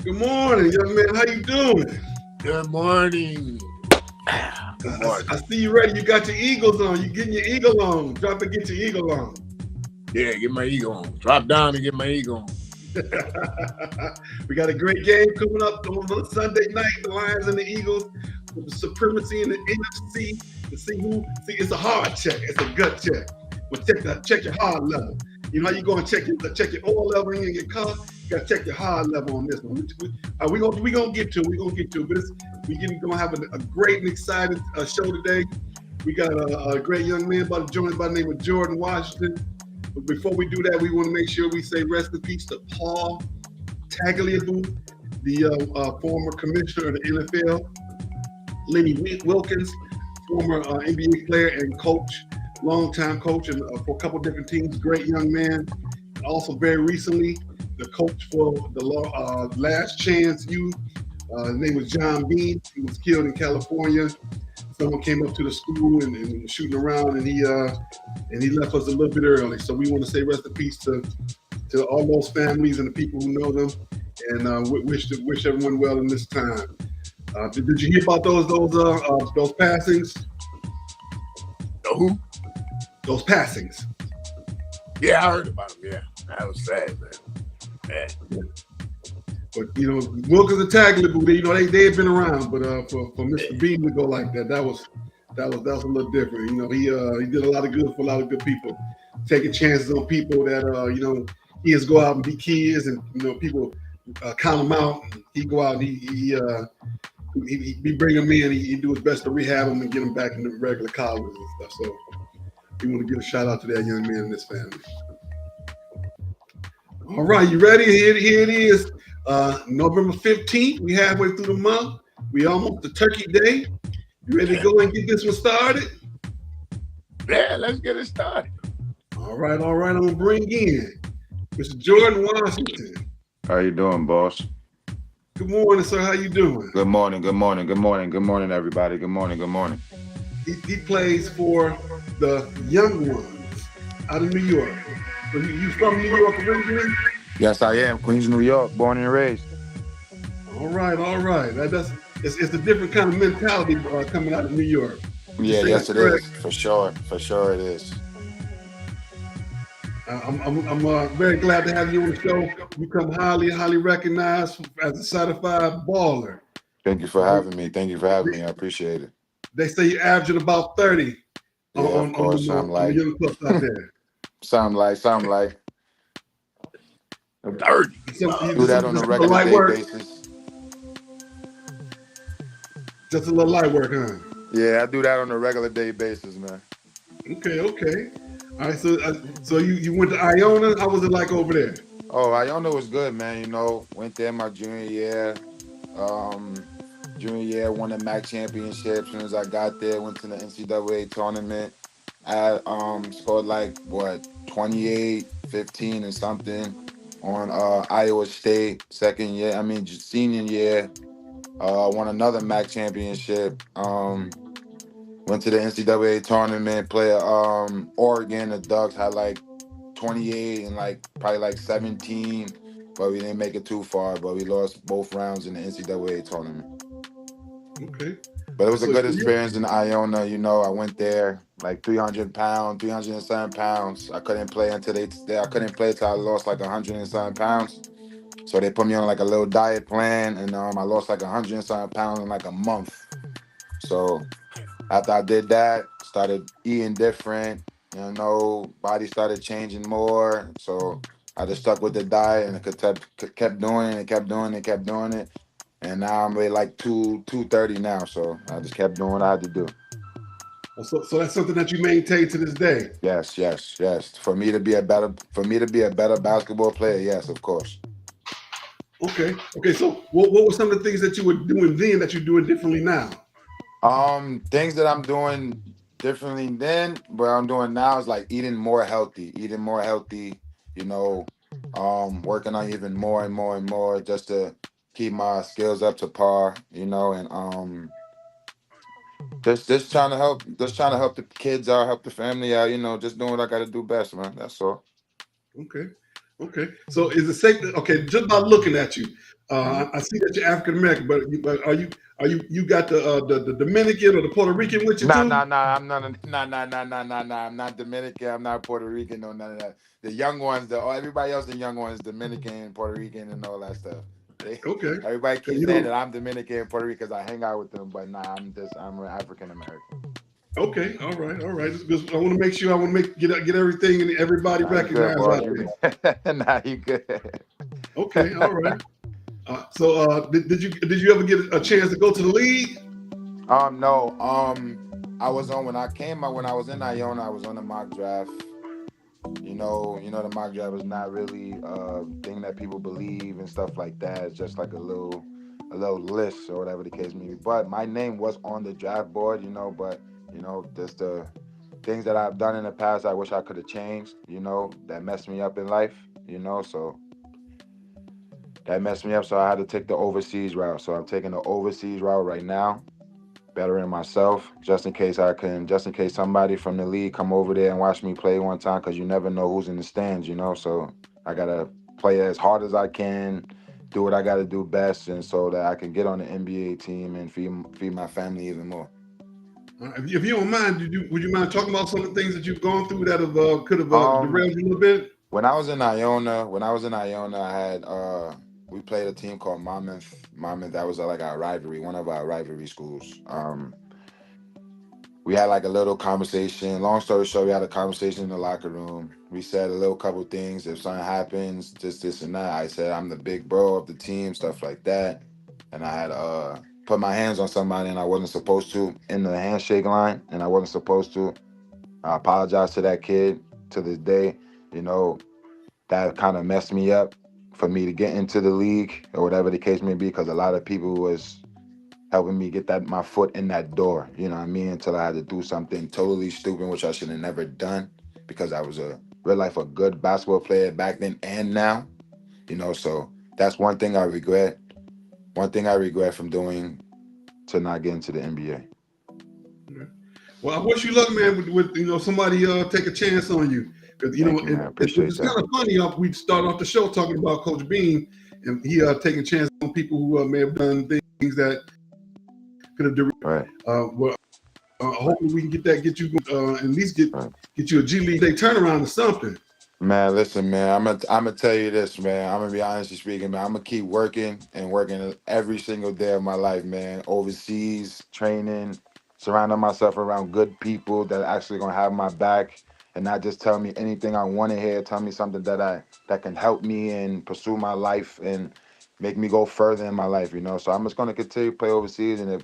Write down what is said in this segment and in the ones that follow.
Good morning, young man. How you doing? Good morning. Good morning. I see you ready. You got your Eagles on. You getting your Eagle on. Drop and get your Eagle on. Yeah, get my ego on. Drop down and get my ego on. We got a great game coming up on Sunday night. The Lions and the Eagles with the supremacy in the NFC to see who. See, it's a hard check. It's a gut check. But check your hard level. You know how you go and check your oil level in your car. You got to check your hard level on this one. We gonna get to it. But we're gonna have a great and exciting show today. We got a great young man about to join us by the name of Jordan Washington. But before we do that, we want to make sure we say rest in peace to Paul Tagliabue, the former commissioner of the NFL, Lenny Wilkins, former NBA player and coach, longtime coach and for a couple different teams, great young man. And also very recently, the coach for the Last Chance Youth. His name was John Bean. He was killed in California. Someone came up to the school and was shooting around, and he left us a little bit early. So we want to say rest in peace to all those families and the people who know them, and wish everyone well in this time. Did you hear about those passings? Who? Those passings. Yeah, I heard about them. Yeah, that was sad, man. Yeah. But Wilkins and Tagliabue, they had been around, but for Mr. Bean to go like that was a little different. He did a lot of good for a lot of good people, taking chances on people that he has go out and be kids, and people count him out. And he go out and he bring them in. He do his best to rehab them and get them back into regular colleges and stuff. So we want to give a shout out to that young man and his family. All right, you ready? Here it is. November 15th. We halfway through the month. We almost to Turkey Day. You ready to go and get this one started? Yeah, let's get it started. All right. I'm gonna bring in Mr. Jordan Washington. How you doing, boss? Good morning, sir. How you doing? Good morning, everybody. Good morning. He plays for the Young Ones out of New York. So you from New York originally? Yes, I am. Queens, New York, born and raised. All right. It's a different kind of mentality coming out of New York. Yeah, yes, it is. For sure it is. I'm very glad to have you on the show. You come highly recognized as a certified baller. Thank you for having me. I appreciate it. They say you're averaging about 30 of course, on the young clubs out there. Sound like. 30. Do that on a regular day basis. Just a little light work, huh? Yeah, I do that on a regular day basis, man. Okay. All right, so you went to Iona. How was it like over there? Oh, Iona was good, man. Went there my junior year. Won the MAC championship. As soon as I got there, went to the NCAA tournament. I scored 28, 15 and something on Iowa State senior year. Won another MAC championship. Went to the NCAA tournament, played Oregon. The Ducks had 28 and probably 17, but we didn't make it too far. But we lost both rounds in the NCAA tournament. Okay. But it was a good experience in Iona. I went there 300 pounds, 307 pounds. I couldn't play until I lost 100 and something pounds. So they put me on a little diet plan, and I lost 100 and something pounds in a month. So after I did that, started eating different. Body started changing more. So I just stuck with the diet and kept doing it. And now I'm really 230 now. So I just kept doing what I had to do. So that's something that you maintain to this day. Yes. For me to be a better basketball player, yes, of course. Okay. So what were some of the things that you were doing then that you're doing differently now? Things that I'm doing differently then, but I'm doing now is eating more healthy. Working on even more and more just to keep my skills up to par. And just trying to help the kids out, help the family out. Just doing what I got to do best, man. That's all. Okay. So is it safe? Okay, just by looking at you, I see that you're African American, but you got the Dominican or the Puerto Rican with you Nah, too? nah, nah. I'm not. Nah. I'm not Dominican. I'm not Puerto Rican. No, none of that. The young ones, everybody else, the young ones, Dominican, Puerto Rican, and all that stuff. Okay. Everybody And keeps you saying know, that I'm Dominican and Puerto Rican because I hang out with them, but nah, I'm African American. okay, all right, all right. Just, I want to make sure I want to get everything and everybody Nah, you good, recognized boss. out You there. good. Nah, you good. Okay, all right. Did you ever get a chance to go to the league? No. I was on when I came out when I was in Iona. I was on the mock draft. The mock draft is not really a thing that people believe and stuff like that. It's just like a little list or whatever the case may be. But my name was on the draft board, but just the things that I've done in the past I wish I could have changed, that messed me up in life, so that messed me up. So I had to take the overseas route. So I'm taking the overseas route right now, bettering myself, just in case somebody from the league come over there and watch me play one time, because you never know who's in the stands, so I gotta play as hard as I can, do what I gotta do best, and so that I can get on the NBA team and feed my family even more. If you don't mind, would you mind talking about some of the things that you've gone through that have could have um derailed you a little bit? when I was in Iona, I had we played a team called Monmouth. That was like our rivalry, one of our rivalry schools. We had like a little conversation. Long story short, we had a conversation in the locker room. We said a little couple things. If something happens, this, and that. I said I'm the big bro of the team, stuff like that. And I had put my hands on somebody and I wasn't supposed to in the handshake line, and I wasn't supposed to. I apologize to that kid to this day. You know, that kind of messed me up for me to get into the league or whatever the case may be, because a lot of people was helping me get that my foot in that door. You know what I mean? Until I had to do something totally stupid, which I should have never done, because I was a real life a good basketball player back then and now. So that's one thing I regret. One thing I regret from doing to not get into the NBA. Well, I wish you luck, man. With somebody take a chance on you, because Thank you, man. Appreciate it's that. kind of funny. We start off the show talking about Coach Bean, and he taking chances on people who may have done things that could have. Right. Well, hopefully we can get you at least Right. get you a G League day turnaround or something. Man, listen, man. I'm gonna tell you this, man. I'm gonna be honestly speaking, man. I'm gonna keep working and working every single day of my life, man. Overseas training, surrounding myself around good people that are actually gonna have my back and not just tell me anything I want to hear. Tell me something that can help me and pursue my life and make me go further in my life. So I'm just gonna continue to play overseas, and if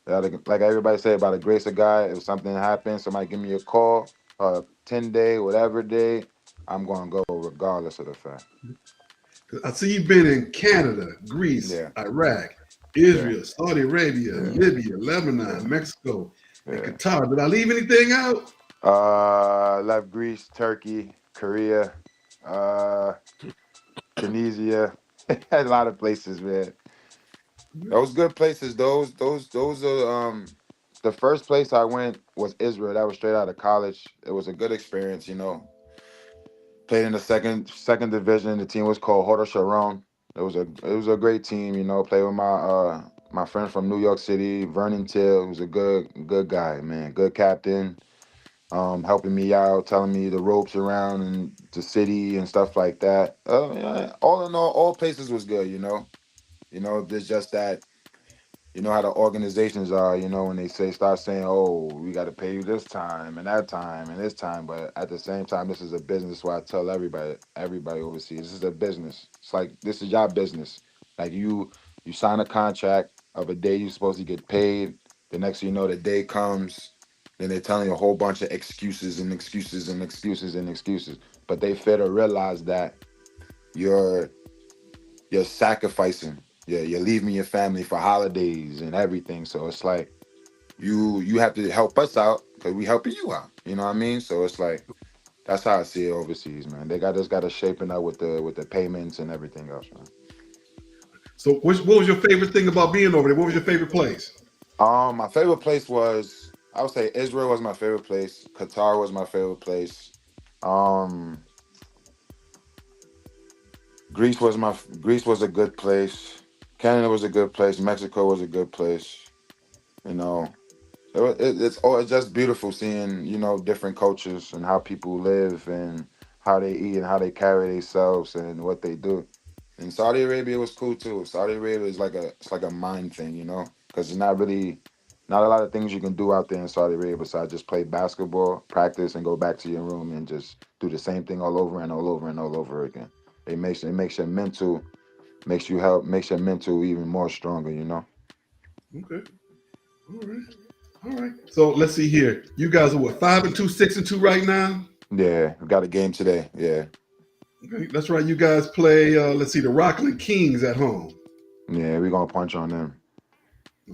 like everybody said, by the grace of God, if something happens, somebody give me a call, 10 day, whatever day. I'm gonna go regardless of the fact. I see you've been in Canada, Greece, Yeah, Iraq, yeah, Israel, Saudi Arabia, yeah, Libya, yeah, Lebanon, Mexico, and yeah. Qatar. Did I leave anything out? Left Greece, Turkey, Korea, uh, Tunisia. A lot of places, man. Those good places. Those are the first place I went was Israel. That was straight out of college. It was a good experience. Played in the second division. The team was called Hoda Sharon. It was a great team. Played with my friend from New York City, Vernon Till. He was a good guy, man. Good captain. Helping me out, telling me the ropes around and the city and stuff like that. Yeah, all in all places was good. There's just that. You know how the organizations are, when they start saying, oh, we got to pay you this time and that time and this time. But at the same time, this is a business where I tell everybody overseas, this is a business. It's like, this is your business. Like you sign a contract of a day you're supposed to get paid. The next thing you know, the day comes, then they're telling you a whole bunch of excuses and excuses and excuses and excuses. But they fail to realize that you're you're sacrificing. Yeah, you're leaving your family for holidays and everything. So it's like you have to help us out because we helping you out. You know what I mean? So it's like that's how I see it overseas, man. They got us shaping up with the payments and everything else, man. So, what was your favorite thing about being over there? What was your favorite place? My favorite place was, I would say, Israel was my favorite place. Qatar was my favorite place. Um, Greece was a good place. Canada was a good place. Mexico was a good place. You know, it's just beautiful seeing, different cultures and how people live and how they eat and how they carry themselves and what they do. And Saudi Arabia was cool too. Saudi Arabia is like a mind thing, because it's not a lot of things you can do out there in Saudi Arabia besides just play basketball, practice, and go back to your room and just do the same thing all over and all over and all over again. It makes your mental even more stronger. Okay. All right. All right. So let's see here. You guys are what, 5-2, 6-2 right now? Yeah, we got a game today. Yeah. Okay. That's right. You guys play, let's see, the Rockland Kings at home. Yeah, we're gonna punch on them.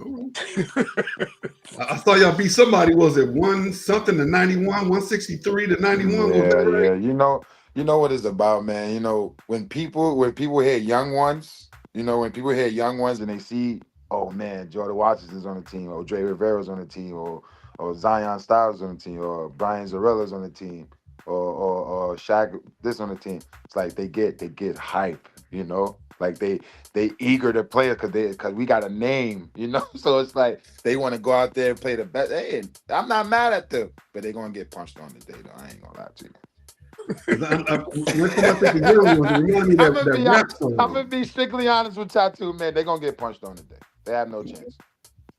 All right. I saw y'all beat somebody. Was it 1-something to 91, 163 to 91? Was that Yeah, right? yeah. You know what it's about, man. When people hear young ones, and they see, oh man, Jordan Washington's on the team, or Dre Rivera's on the team, or Zion Styles on the team, or Brian Zarella's on the team, or Shaq this on the team. It's like they get hype. Like they eager to play it because we got a name. So it's like they want to go out there and play the best. Hey, I'm not mad at them, but they're gonna get punched on today, though. I ain't gonna lie to you. Next time I think the young ones, it remind me I'm that, gonna be rap I'm gonna song. be strictly honest with y'all too, man. They're gonna get punched on today. They have no chance.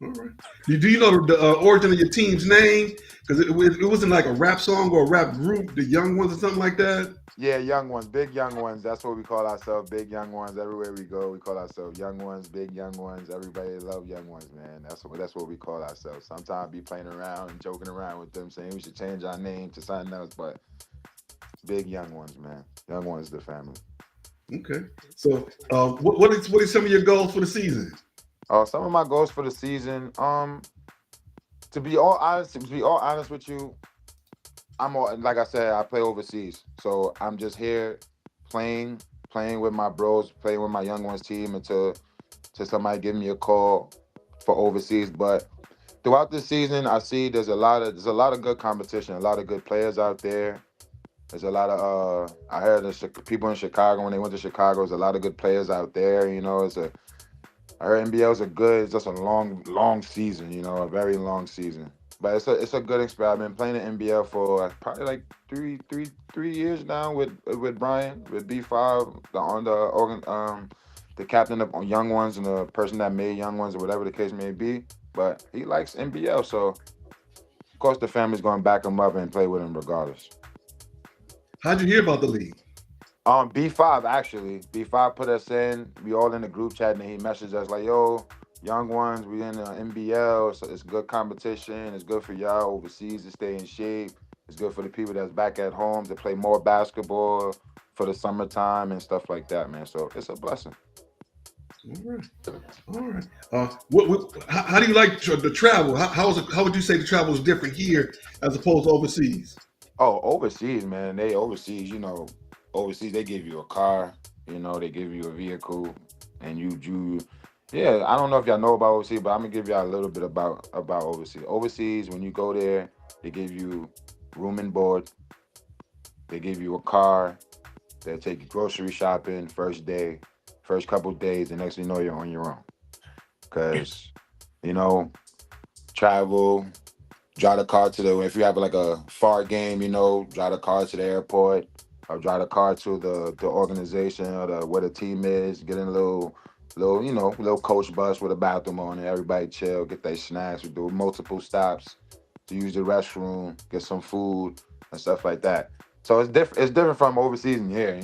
All right. Do you know the origin of your team's name? Because it wasn't like a rap song or a rap group, the Young Ones or something like that. Yeah, young ones, big young ones. That's what we call ourselves, big young ones. Everywhere we go, we call ourselves young ones, big young ones. Everybody love young ones, man. That's what we call ourselves. Sometimes be playing around and joking around with them, saying we should change our name to something else, but big young ones, man. Young ones, the family. Okay. So, what is some of your goals for the season? Some of my goals for the season, to be all honest with you, like I said, I play overseas, so I'm just here playing with my bros, playing with my young ones team until somebody give me a call for overseas. But throughout the season, I see there's a lot of good competition, a lot of good players out there. There's a lot of I heard people in Chicago when they went to Chicago. There's a lot of good players out there. I heard NBL is it's just a long, long season. A very long season. But it's a good experience. I've been playing the NBL for probably like 3 years now with Brian with B5 the captain of Young Ones and the person that made Young Ones or whatever the case may be. But he likes NBL, so of course the family's going to back him up and play with him regardless. How'd you hear about the league? B5 actually. B5 put us in. We all in the group chat, and he messaged us like, "Yo, young ones, we in the NBL. So it's good competition. It's good for y'all overseas to stay in shape. It's good for the people that's back at home to play more basketball for the summertime and stuff like that, man. So it's a blessing." All right. All right. How do you like the travel? How would you say the travel is different here as opposed to overseas? Oh, overseas, man. Overseas they give you a car. They give you a vehicle, and yeah. I don't know if y'all know about overseas, but I'm gonna give y'all a little bit about overseas. Overseas, when you go there, they give you room and board. They give you a car. They'll take you grocery shopping first day, first couple days. The next thing you know, you're on your own. Cause, you know, travel, drive the car if you have like a far game, drive the car to the airport or drive the car to the organization or where the team is, get in a little coach bus with a bathroom on it. Everybody chill, get their snacks. We do multiple stops to use the restroom, get some food and stuff like that. So it's different from overseas and here.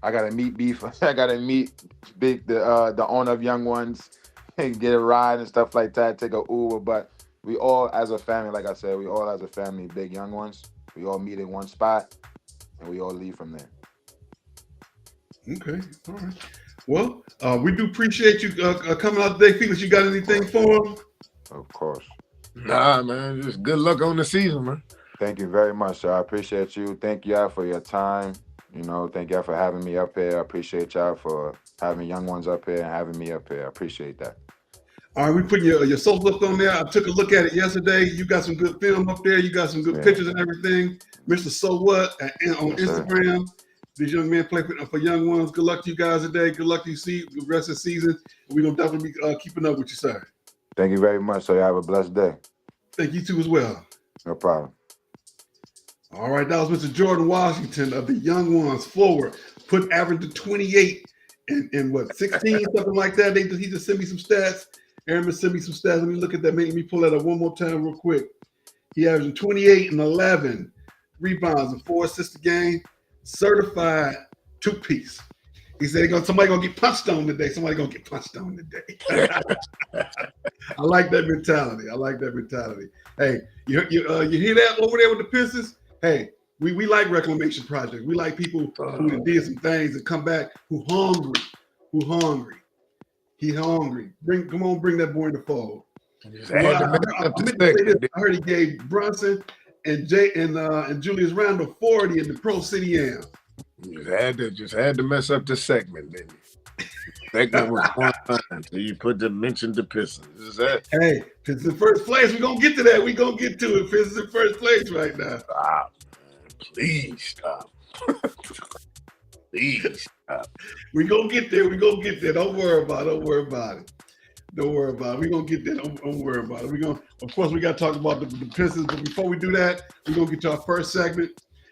I gotta meet beef. I gotta meet the owner of Young Ones and get a ride and stuff like that. Take a Uber, but we all as a family, like I said, we all as a family, big Young Ones. We all meet in one spot and we all leave from there. Okay, all right. Well, we do appreciate you coming out today, Felix. You got anything for him? Of course. Nah, man, just good luck on the season, man. Thank you very much, sir. I appreciate you. Thank y'all for your time. Thank y'all for having me up here. I appreciate y'all for having Young Ones up here and having me up here. I appreciate that. All right, we putting your social up on there. I took a look at it yesterday. You got some good film up there. You got some good pictures and everything. Mr. So What on Yes, Instagram. These young men play for young ones. Good luck to you guys today. Good luck to you see the rest of the season. We're going to definitely be keeping up with you, sir. Thank you very much. So you have a blessed day. Thank you too as well. No problem. All right, that was Mr. Jordan Washington of the Young Ones forward. Put average to 28 and what, 16, something like that. He just sent me some stats. Aaron sent me some stats. Let me look at that. Make me pull that up one more time real quick. He averaged 28 and 11 rebounds and 4 assists a game. Certified two-piece. He said somebody gonna get punched on today. Somebody gonna get punched on today. I like that mentality. Hey, you hear that over there with the Pistons? Hey, we like reclamation projects. We like people who did some things and come back who hungry. He hungry. Come on, bring that boy in the fold. I heard he gave Brunson and Julius Randle 40 in the Pro City Am. Just had to mess up the segment, didn't you? Segment was one time, so you mentioned the Pistons. Hey, Pistons in first place. We're gonna get to that. We're gonna get to it. Pistons in first place right now. Stop, man. Please stop. Please stop. We're gonna get there. Don't worry about it. We're gonna get there. Don't worry about it. Of course, we gotta talk about the Pistons, but before we do that, we're gonna get to our first segment.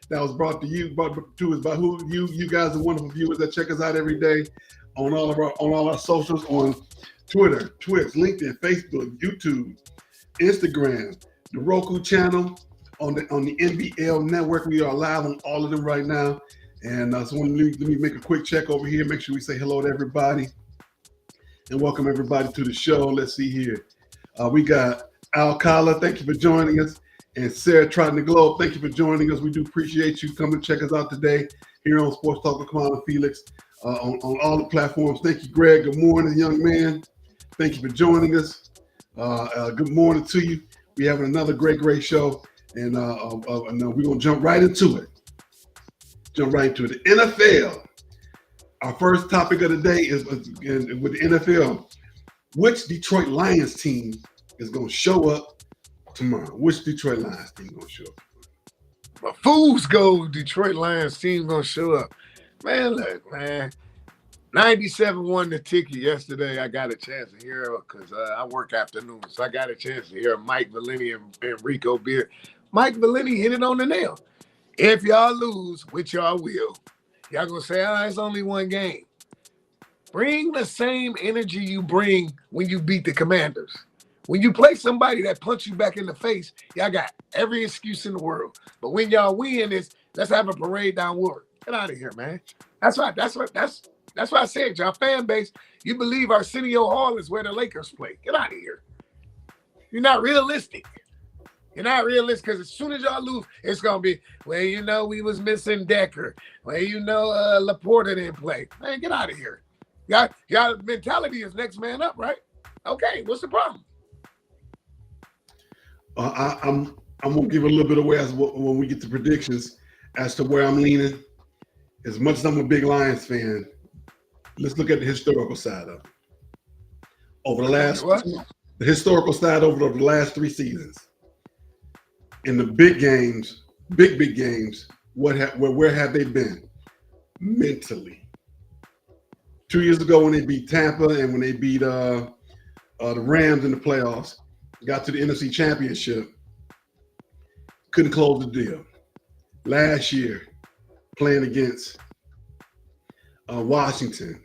That was brought to us by you guys are wonderful viewers that check us out every day on all our socials, on Twitter, Twitch, LinkedIn, Facebook, YouTube, Instagram, the Roku channel, on the NBL network. We are live on all of them right now. And so let me make a quick check over here. Make sure we say hello to everybody and welcome everybody to the show. Let's see here. We got Al Kala. Thank you for joining us. And Sarah Trotting the Globe, thank you for joining us. We do appreciate you coming to check us out today here on Sports Talk with Kamau and Felix on all the platforms. Thank you, Greg. Good morning, young man. Thank you for joining us. Good morning to you. We have another great show, and we're going to jump right into it. The NFL. Our first topic of the day is with the NFL. Which Detroit Lions team is going to show up tomorrow? Which Detroit Lions team gonna show up? My fools go. Detroit Lions team gonna show up. Man, look, man. 97 won the ticket yesterday. I got a chance to hear because I work afternoons, so I got a chance to hear Mike Valeni and Rico Beard. Mike Valeni hit it on the nail. If y'all lose, which y'all will, y'all gonna say, it's only one game. Bring the same energy you bring when you beat the Commanders. When you play somebody that punch you back in the face, y'all got every excuse in the world. But when y'all win, let's have a parade down Woodward. Get out of here, man. That's why I said, y'all fan base, you believe Arsenio Hall is where the Lakers play. Get out of here. You're not realistic. Because as soon as y'all lose, it's gonna be, we was missing Decker. Laporta didn't play. Man, get out of here. Y'all mentality is next man up, right? Okay, what's the problem? I'm gonna give a little bit away when we get to predictions as to where I'm leaning. As much as I'm a big Lions fan, let's look at the historical side of it. The historical side over the last 3 seasons. In the big games, big games, where have they been mentally? 2 years ago when they beat Tampa and when they beat the Rams in the playoffs. Got to the NFC Championship, couldn't close the deal. Last year, playing against Washington,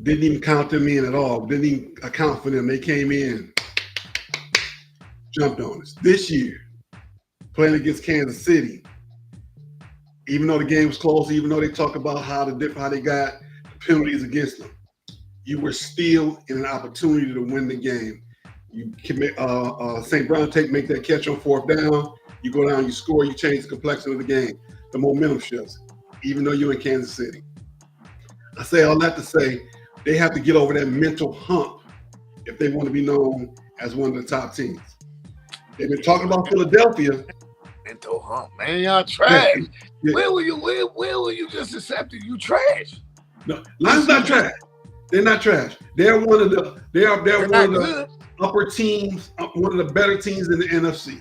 didn't even count them in at all. Didn't even account for them. They came in, jumped on us. This year, playing against Kansas City, even though the game was close, even though they talk about how they got penalties against them, you were still in an opportunity to win the game. You commit St. Brown make that catch on 4th down. You go down, you score, you change the complexion of the game. The momentum shifts, even though you're in Kansas City. I say all that to say they have to get over that mental hump if they want to be known as one of the top teams. They've been talking about Philadelphia. Mental hump, man, y'all trash. Yeah. Where will you just accept it? You trash. No, Lions not trash. They're not trash. They're one of the upper teams, one of the better teams in the NFC.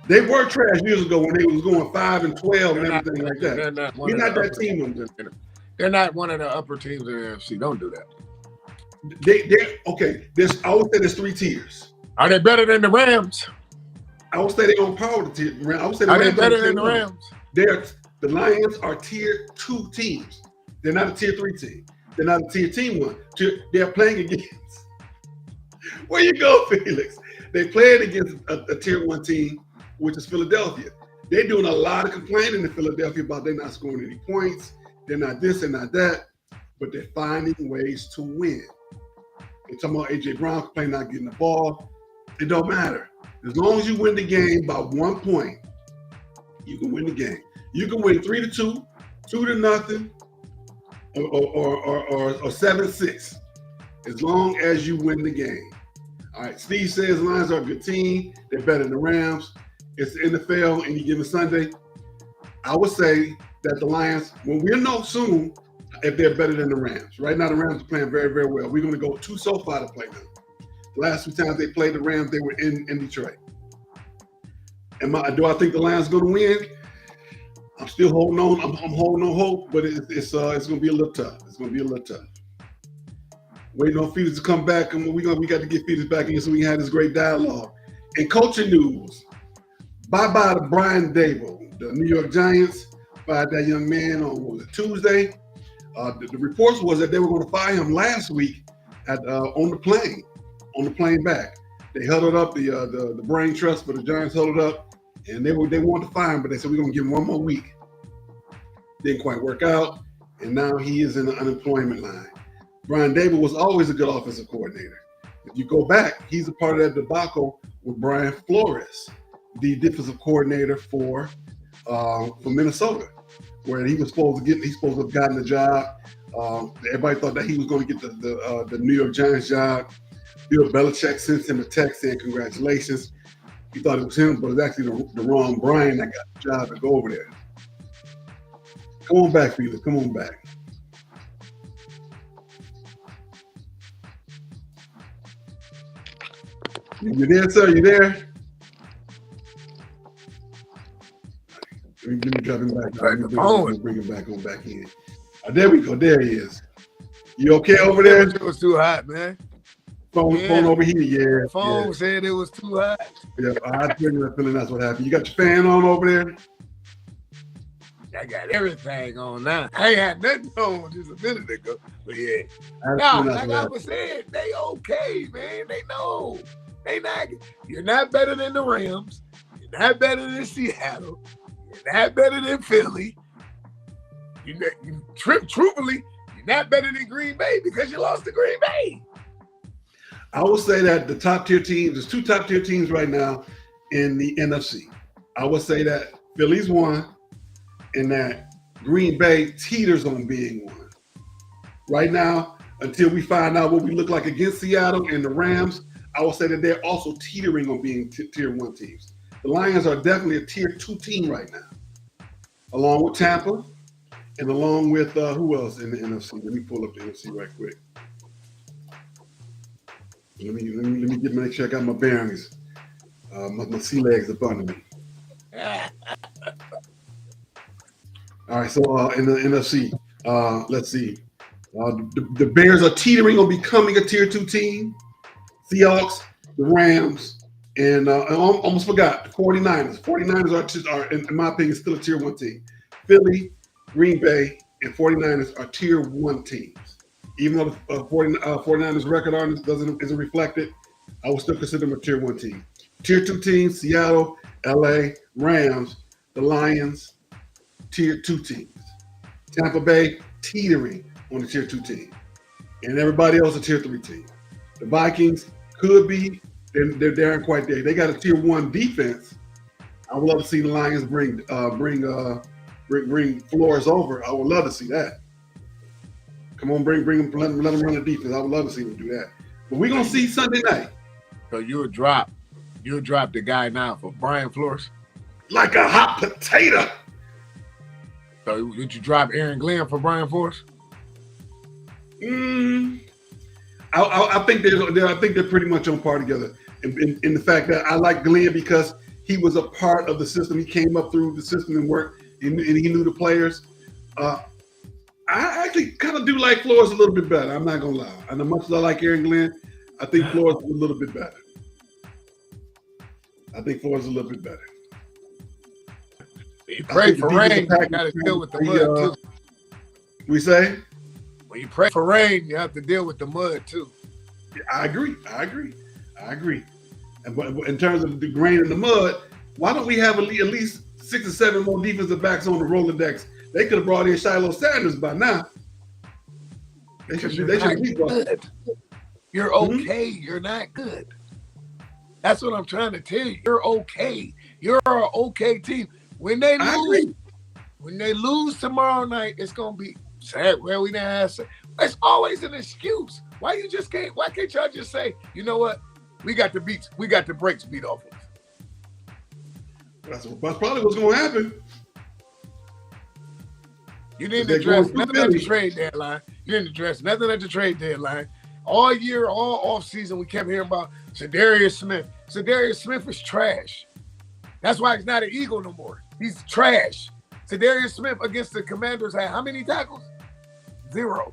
They were trash years ago when they was going 5-12 and They're not, everything like that. they're not one We're of not the that upper team. teams. They're not one of the upper teams in the NFC. Don't do that. They okay. I would say there's 3 tiers. Are they better than the Rams? I would say they're on par with the tier. I would say the Are they Rams better are than the tier 1. Rams? The Lions are tier 2 teams. They're not a tier 3 team. They're not a tier team 1. They're playing against. Where you go, Felix? They played against a tier 1 team, which is Philadelphia. They're doing a lot of complaining in Philadelphia about they're not scoring any points. They're not this and not that, but they're finding ways to win. They're talking about A.J. Brown complaining not getting the ball. It don't matter. As long as you win the game by 1 point, you can win the game. You can win 3-2, 2-0, or 7-6, as long as you win the game. All right, Steve says Lions are a good team. They're better than the Rams. It's the NFL any given Sunday. I would say that the Lions, well, we'll know soon if they're better than the Rams. Right now, the Rams are playing very, very well. We're going to go to SoFi to play them. The last 2 times they played the Rams, they were in Detroit. Do I think the Lions are going to win? I'm still holding on. I'm holding on hope, but it's going to be a little tough. It's going to be a little tough. Waiting on Felix to come back, and we got to get Felix back in so we can have this great dialogue. In coaching news, bye-bye to Brian Dable. The New York Giants fired that young man on Tuesday. The reports was that they were going to fire him last week on the plane back. They huddled up the brain trust for the Giants huddled up, and they wanted to fire him, but they said we're going to give him 1 more week. Didn't quite work out, and now he is in the unemployment line. Brian Dable was always a good offensive coordinator. If you go back, he's a part of that debacle with Brian Flores, the defensive coordinator for Minnesota, where he's supposed to have gotten the job. Everybody thought that he was going to get the New York Giants job. Bill Belichick sent him a text saying congratulations. He thought it was him, but it was actually the wrong Brian that got the job to go over there. Come on back, Felix. Come on back. You there, sir? You there? Let me drop him back. Bring him back in. There we go. There he is. You okay over there? It was too hot, man. Phone overheated. Yeah. Phone said it was too hot. Yeah, I feeling that's what happened. You got your fan on over there? I got everything on now. I ain't had nothing on just a minute ago. But yeah. Like I was saying, they okay, man. They know. They not. You're not better than the Rams. You're not better than Seattle. You're not better than Philly. Truthfully, you're not better than Green Bay because you lost to Green Bay. I will say that the top tier teams, there's 2 top tier teams right now in the NFC. I would say that Philly's 1 and that Green Bay teeters on being 1. Right now, until we find out what we look like against Seattle and the Rams, I will say that they're also teetering on being tier 1 teams. The Lions are definitely a tier 2 team right now, along with Tampa and along with who else in the NFC? Let me pull up the NFC right quick. Let me make sure I got my bearings. My sea legs up under me. All right, so in the NFC, let's see. The Bears are teetering on becoming a tier 2 team. Seahawks, the Rams, and I almost forgot the 49ers. 49ers are, in my opinion, still a tier 1 team. Philly, Green Bay, and 49ers are tier 1 teams. Even though the 49ers record isn't reflected, I will still consider them a tier 1 team. Tier 2 teams, Seattle, LA, Rams, the Lions, tier 2 teams. Tampa Bay, teetering on the tier 2 team. And everybody else a tier 3 team. The Vikings could be, they aren't quite there. They got a tier 1 defense. I would love to see the Lions bring Flores over. I would love to see that. Come on, bring them, let them run the defense. I would love to see them do that. But we're gonna see Sunday night. So you'll drop the guy now for Brian Flores? Like a hot potato. So would you drop Aaron Glenn for Brian Flores? I think they're pretty much on par together. In the fact that I like Glenn because he was a part of the system. He came up through the system and worked, and he knew the players. I actually kind of do like Flores a little bit better. I'm not gonna lie. And as much as I like Aaron Glenn, I think Flores is a little bit better. You pray for rain, you got to deal with the mud too. We say? When you pray for rain, you have to deal with the mud too. I agree. And but in terms of the grain and the mud, why don't we have at least 6 or 7 more defensive backs on the Rolodex? They could have brought in Shiloh Sanders by now. They should be good. You're okay. You're not good. That's what I'm trying to tell you. You're okay. You're an okay team. When they lose tomorrow night, it's gonna be sad. Well, we didn't have. It's always an excuse. Why can't y'all just say, you know what? We got the brakes beat off of us. That's probably what's gonna happen. You didn't address nothing at the trade deadline. All year, all offseason, we kept hearing about Zadarius Smith. Zadarius Smith is trash. That's why he's not an Eagle no more. He's trash. Zadarius Smith against the Commanders had how many tackles? 0.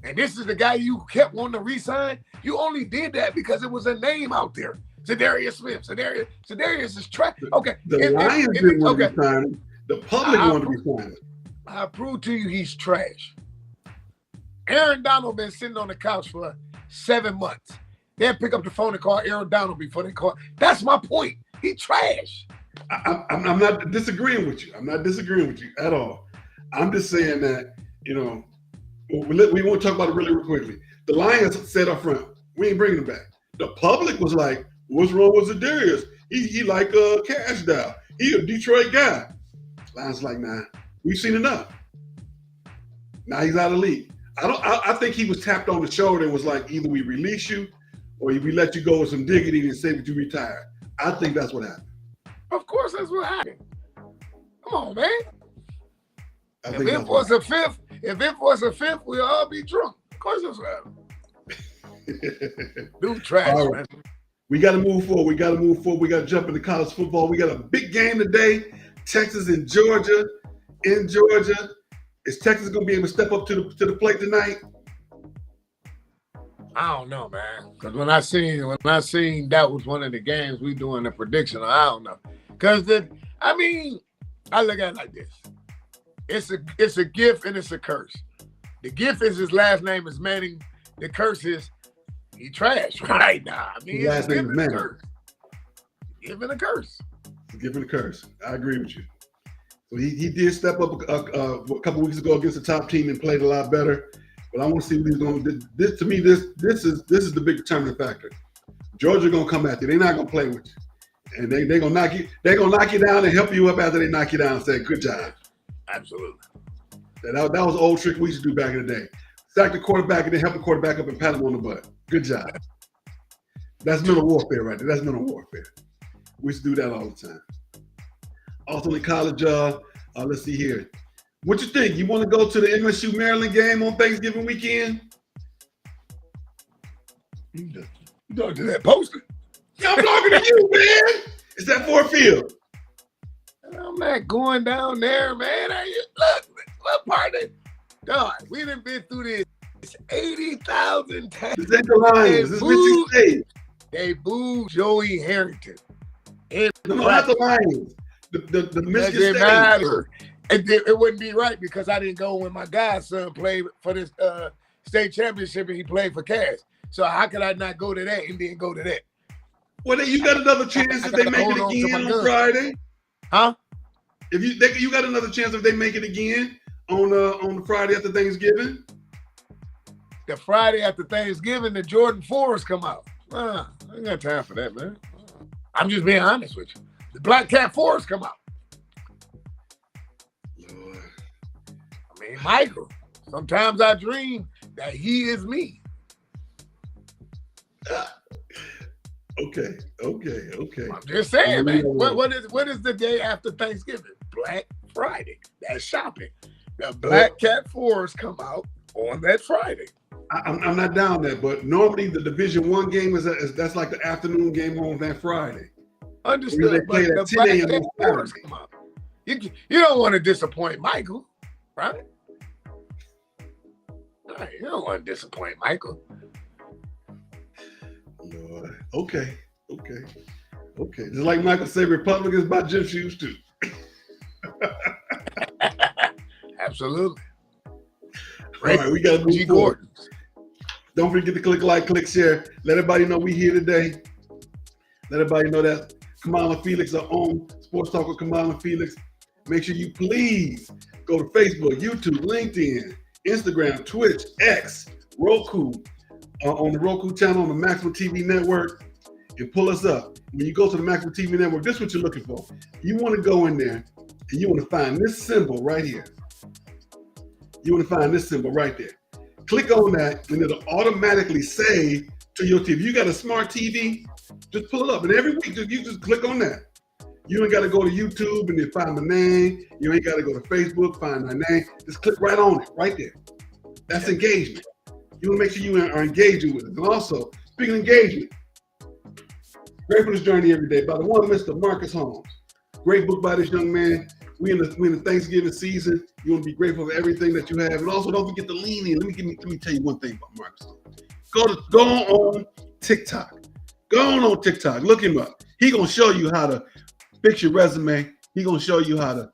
And this is the guy you kept wanting to re-sign. You only did that because it was a name out there. Zadarius Smith. Zadarius is trash. Okay. The Lions didn't want to be signed. The public wanted to be signed. I prove to you he's trash. Aaron Donald been sitting on the couch for 7 months. They'll pick up the phone and call Aaron Donald before they call. That's my point. He trash. I'm not disagreeing with you. I'm not disagreeing with you at all. I'm just saying that, we want to talk about it really quickly. The Lions said up front, we ain't bringing him back. The public was like, what's wrong with Zadarius? He like Cash Dow. He a Detroit guy. Lions like, nah, we've seen enough. Now he's out of the league. I think he was tapped on the shoulder and was like, either we release you or we let you go with some dignity and say that you retired. I think that's what happened. Of course that's what happened. Come on, man. If it was a fifth, we'll all be drunk. Of course that's what happened. Dude, trash, right, man. We got to move forward. We got to jump into college football. We got a big game today. Texas and Georgia. In Georgia. Is Texas going to be able to step up to the plate tonight? I don't know, man. Because when I seen that was one of the games we doing the prediction, I don't know. Because I look at it like this. It's a gift and it's a curse. The gift is his last name is Manning. The curse is he trash right now. His last name is Manning. Giving a curse. Giving a curse. I agree with you. So he did step up a couple weeks ago against the top team and played a lot better. But I want to see what he's going to do. This to me, this is the big determining factor. Georgia going to come at you. They're not going to play with you. And they're going to knock you. They're going to knock you down and help you up after they knock you down and say, good job. Absolutely. That was an old trick we used to do back in the day. Sack the quarterback and then help the quarterback up and pat him on the butt. Good job. That's mental warfare right there. That's mental warfare. We used to do that all the time. Also in college, let's see here. What you think? You want to go to the MSU Maryland game on Thanksgiving weekend? You talking to that poster? Yeah, I'm talking to you, man. It's that Ford Field. I'm not going down there, man. Look, what part of God? We done been through this 80,000 times. This ain't the Lions. This is Mississippi State. They booed Joey Harrington. No, not the Lions. The Michigan State. Matter. It wouldn't be right because I didn't go when my godson played for this state championship and he played for Cass. So how could I not go to that and then go to that? Well, then you got another chance if they make it again on Friday. Huh? If you got another chance if they make it again on the Friday after Thanksgiving. The Friday after Thanksgiving, the Jordan 4s come out. I ain't got time for that, man. I'm just being honest with you. The Black Cat 4s come out. Lord. I mean, Michael, sometimes I dream that he is me. Okay. I'm just saying, man. What is the day after Thanksgiving? Black Friday. That's shopping. The Black Cat 4s come out on that Friday. I'm not down there, but normally the Division I game that's like the afternoon game on that Friday. Understood, play but at the 10 fact a.m. that on wars Saturday. come up. You don't want to disappoint Michael, right? Right, you don't want to disappoint Michael. Lord. Okay. Just like Michael said, Republicans buy gym shoes too. Absolutely. All right, we got to move G. forward. Gordon. Don't forget to click like, click share. Let everybody know we here today. Let everybody know that Kamau and Felix are on Sports Talk with Kamau and Felix. Make sure you please go to Facebook, YouTube, LinkedIn, Instagram, Twitch, X, Roku, on the Roku channel on the Maximum TV Network, and pull us up. When you go to the Maximum TV Network, this is what you're looking for. You want to go in there and you want to find this symbol right here. You want to find this symbol right there. Click on that and it'll automatically save to your TV. If you got a smart TV, just pull it up. And every week, you just click on that. You ain't got to go to YouTube and then find my name. You ain't got to go to Facebook, find my name. Just click right on it, right there. That's engagement. You want to make sure you are engaging with it. And also, speaking of engagement, Gratefulness Journey Every Day by the one Mr. Marcus Holmes. Great book by this young man. We in the Thanksgiving season. You want to be grateful for everything that you have. And also, don't forget to lean in. Let me tell you one thing about Marcus Holmes. Go on TikTok. Go on TikTok. Look him up. He going to show you how to fix your resume. He going to show you how to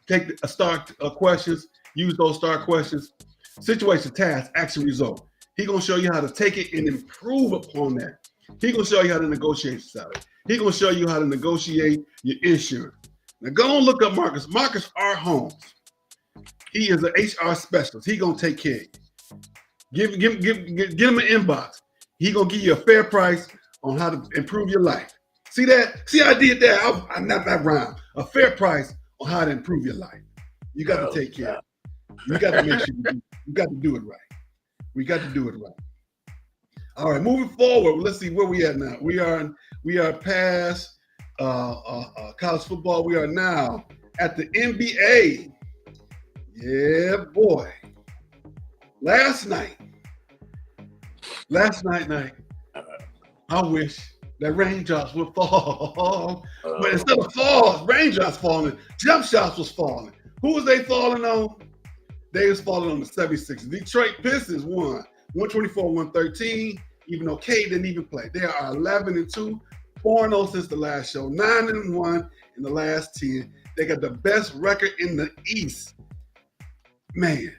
take a start questions, use those star questions, situation, task, action, result. He going to show you how to take it and improve upon that. He going to show you how to negotiate salary. He going to show you how to negotiate your insurance. Now go and look up Marcus. Marcus R. Holmes. He is an HR specialist. He going to take care of you. Give him an inbox. He going to give you a fair price on how to improve your life. See that? See, I did that. I'm not that rhyme. A fair price on how to improve your life. You got to take care. You got to make sure you got to do it right. We got to do it right. All right, moving forward. Let's see where we at now. We are past college football. We are now at the NBA. Yeah, boy. Last night, I wish that raindrops would fall. But instead of raindrops falling, jump shots was falling. Who was they falling on? They was falling on the 76ers. Detroit Pistons won 124-113, even though K didn't even play. They are 11-2, 4-0 since the last show, 9-1 in the last 10. They got the best record in the East. Man,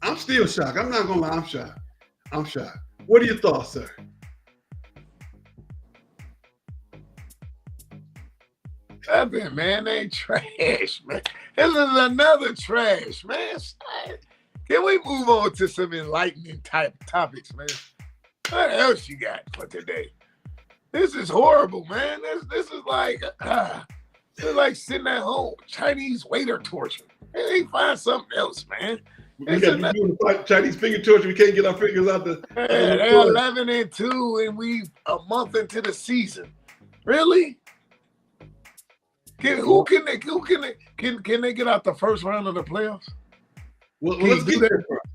I'm still shocked. I'm not gonna lie, I'm shocked. What are your thoughts, sir? Nothing, man. They trash, man. This is another trash, man. Can we move on to some enlightening type topics, man? What else you got for today? This is horrible, man. This is like sitting at home, Chinese waiter torture. They find something else, man. We got to do the Chinese finger torture. We can't get our fingers out the. They're 11-2, and we a month into the season. Really? Can they get out the first round of the playoffs? Well, let's get there first.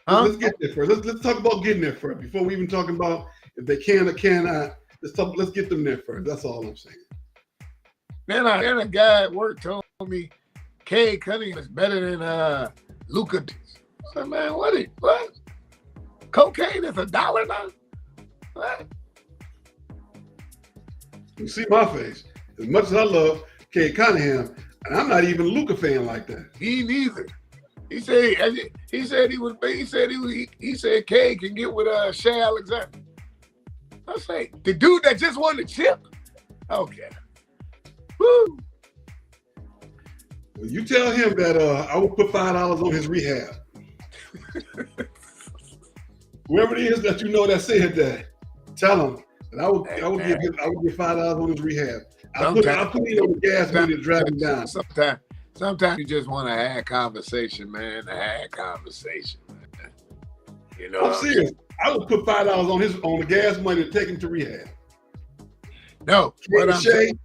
Let's get there first. Let's talk about getting there first before we even talk about if they can or cannot. Let's get them there first. That's all I'm saying. Then a guy at work told me Cade Cunningham is better than Luka. I said, man, what? Cocaine is $1 now? What? You see my face. As much as I love Cade Cunningham, and I'm not even a Luka fan like that. He neither. He said Cade can get with Shea Alexander. I say, the dude that just won the chip? Okay. Woo. Well, you tell him that I will put $5 on his rehab. Whoever it is that you know that said that, tell him that I will give $5 on his rehab. I'll put it on the gas money to drive him down. Sometimes you just want to have conversation, man. You know, I'm serious. I would put $5 on the gas money to take him to rehab. No, what I'm saying,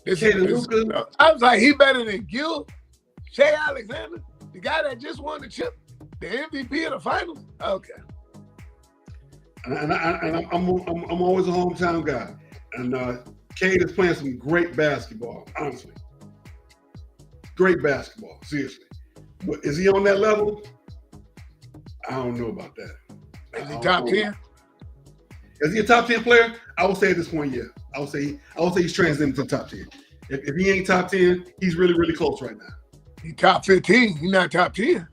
I was like, he better than Gil, Shea Alexander, the guy that just won the chip, the MVP of the finals. Okay. And I'm always a hometown guy. And Cade is playing some great basketball, honestly. Great basketball, seriously. But is he on that level? I don't know about that. Is he top 10? Is he a top 10 player? I would say at this point, yeah. I would say he's transitioning to the top 10. If he ain't top 10, he's really, really close right now. He top 15. He's not top 10.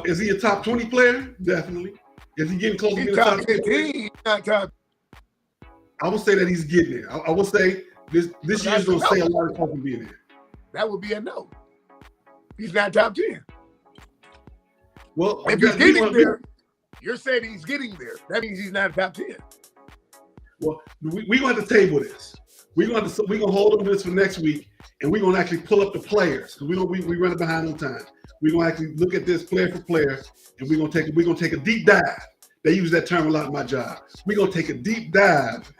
Is he a top 20 player? Definitely. Is he getting close to being a top 15? He's not top. I would say that he's getting there. I would say this year's going to say a lot of talk from being there. That would be a no. He's not top 10. Well, if he's getting there, you're saying he's getting there. That means he's not top 10. Well, we're going to have to table this. We're going to hold on to this for next week, and we're going to actually pull up the players because we running behind on time. We're going to actually look at this player for player, and we're going to take a deep dive. They use that term a lot in my job. We're going to take a deep dive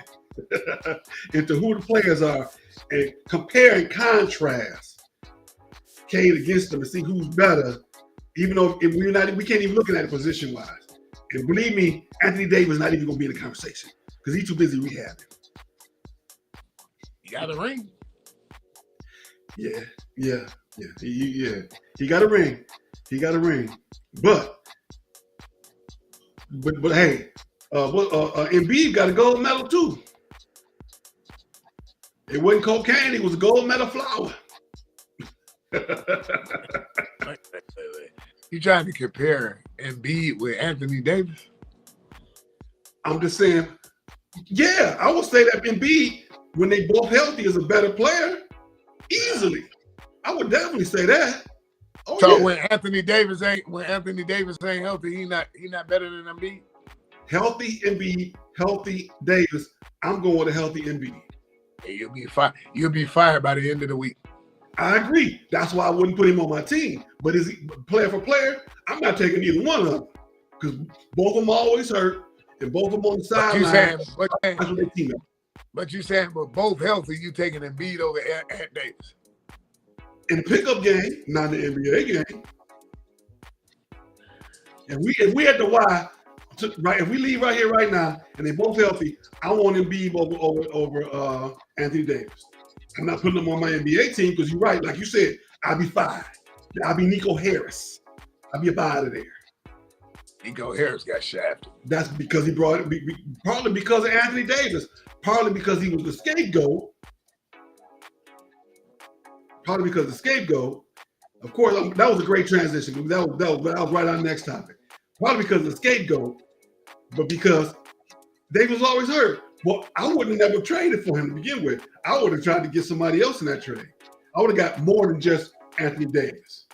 into who the players are and compare and contrast Cade against them and see who's better. Even though we can't even look at it position wise. And believe me, Anthony Davis is not even going to be in the conversation because he's too busy rehabbing. He got a ring. Yeah. He got a ring. But hey, Embiid got a gold medal too. It wasn't cocaine; it was a gold medal flower. You trying to compare Embiid with Anthony Davis? I'm just saying, yeah, I would say that Embiid, when they both healthy, is a better player. Easily. I would definitely say that. Oh, so yeah. when Anthony Davis ain't healthy, he not better than Embiid? Healthy Embiid, healthy Davis. I'm going with a healthy Embiid. Hey, you'll be fired by the end of the week. I agree. That's why I wouldn't put him on my team. But is he player for player? I'm not taking either one of them because both of them always hurt and both of them on the sideline. That's what they team up. But you saying, but both healthy, you taking Embiid over Ant Davis? In the pickup game, not in the NBA game. If we at the Y, right? If we leave right here right now and they both healthy, I want Embiid over Anthony Davis. I'm not putting him on my NBA team because you're right. Like you said, I'll be fired. I'll be Nico Harris. I'll be up out of there. Nico Harris got shafted. That's because he brought it, partly because of Anthony Davis, partly because he was the scapegoat. Partly because of the scapegoat. Of course, that was a great transition. That was right on the next topic. Partly because of the scapegoat, but because Davis was always hurt. Well, I wouldn't have never traded for him to begin with. I would have tried to get somebody else in that trade. I would have got more than just Anthony Davis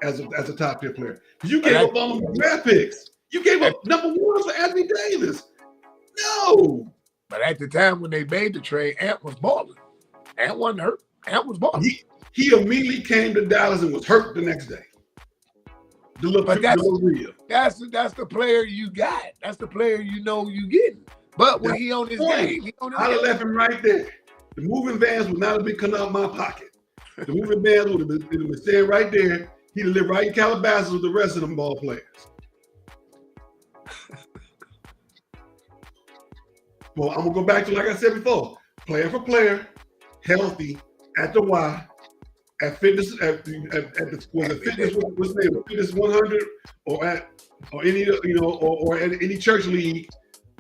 as a top tier player. You gave up all the draft picks. You gave up number one for Anthony Davis. No. But at the time when they made the trade, Ant was balling. Ant wasn't hurt. Ant was balling. He immediately came to Dallas and was hurt the next day. That's the player you got. That's the player you know you getting. But when he on his game, I'd have left him right there. The moving vans would not have been coming out of my pocket. The moving vans would have been staying right there. He'd have lived right in Calabasas with the rest of them ball players. Well, I'm gonna go back to like I said before, player for player, healthy at the Y, at fitness at the fitness 100 or at any church league.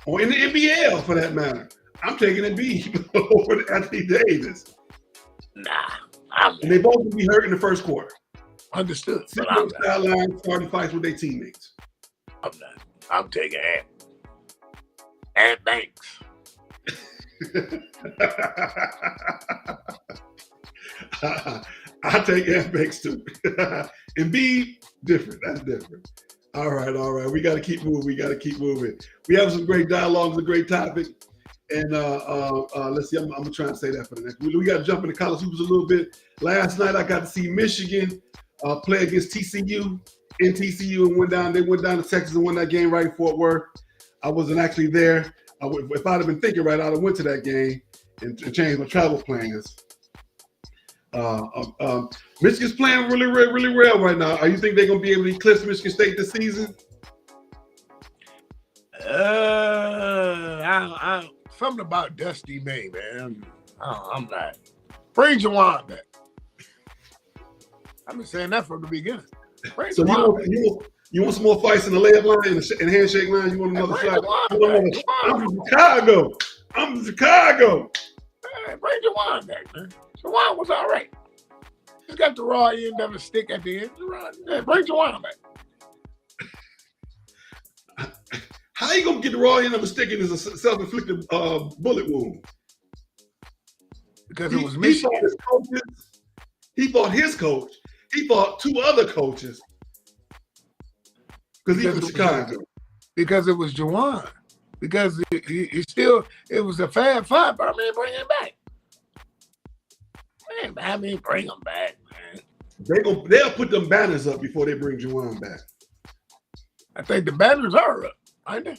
Or in the NBL, for that matter. I'm taking Embiid over Anthony Davis. And they both will be hurt in the first quarter. Understood. Sitting on the sideline, starting fights with their teammates. I'm not. I'm taking Ant Banks. I take Ant Banks too. Embiid, different. That's different. All right. We got to keep moving. We have some great dialogues, a great topic. And let's see, I'm going to try and say that for the next. We got to jump into college hoops a little bit. Last night, I got to see Michigan play against TCU in TCU and they went down to Texas and won that game right in Fort Worth. I wasn't actually there. If I'd have been thinking right, I'd have went to that game and changed my travel plans. Michigan's playing really well right now. You think they're going to be able to eclipse Michigan State this season? something about Dusty May, man. I'm not. Bring Juwan back. I've been saying that from the beginning. Bring So Juwan back. you want some more fights in the layup line and handshake line? You want another shot? I'm from Chicago. I'm from Chicago. Man, bring Juwan back, man. Juwan was all right. He's got the raw end of a stick at the end. Bring Juwan back. How you gonna get the raw end of a stick in a self-inflicted bullet wound? Because it was Michigan. He fought his coach. He fought 2 other coaches. Because he was Chicago. Because it was Juwan. Because it was a fab fight. But I mean, bring him back. Man, I mean, bring him back, man. They'll put them banners up before they bring Juwan back. I think the banners are up, aren't they?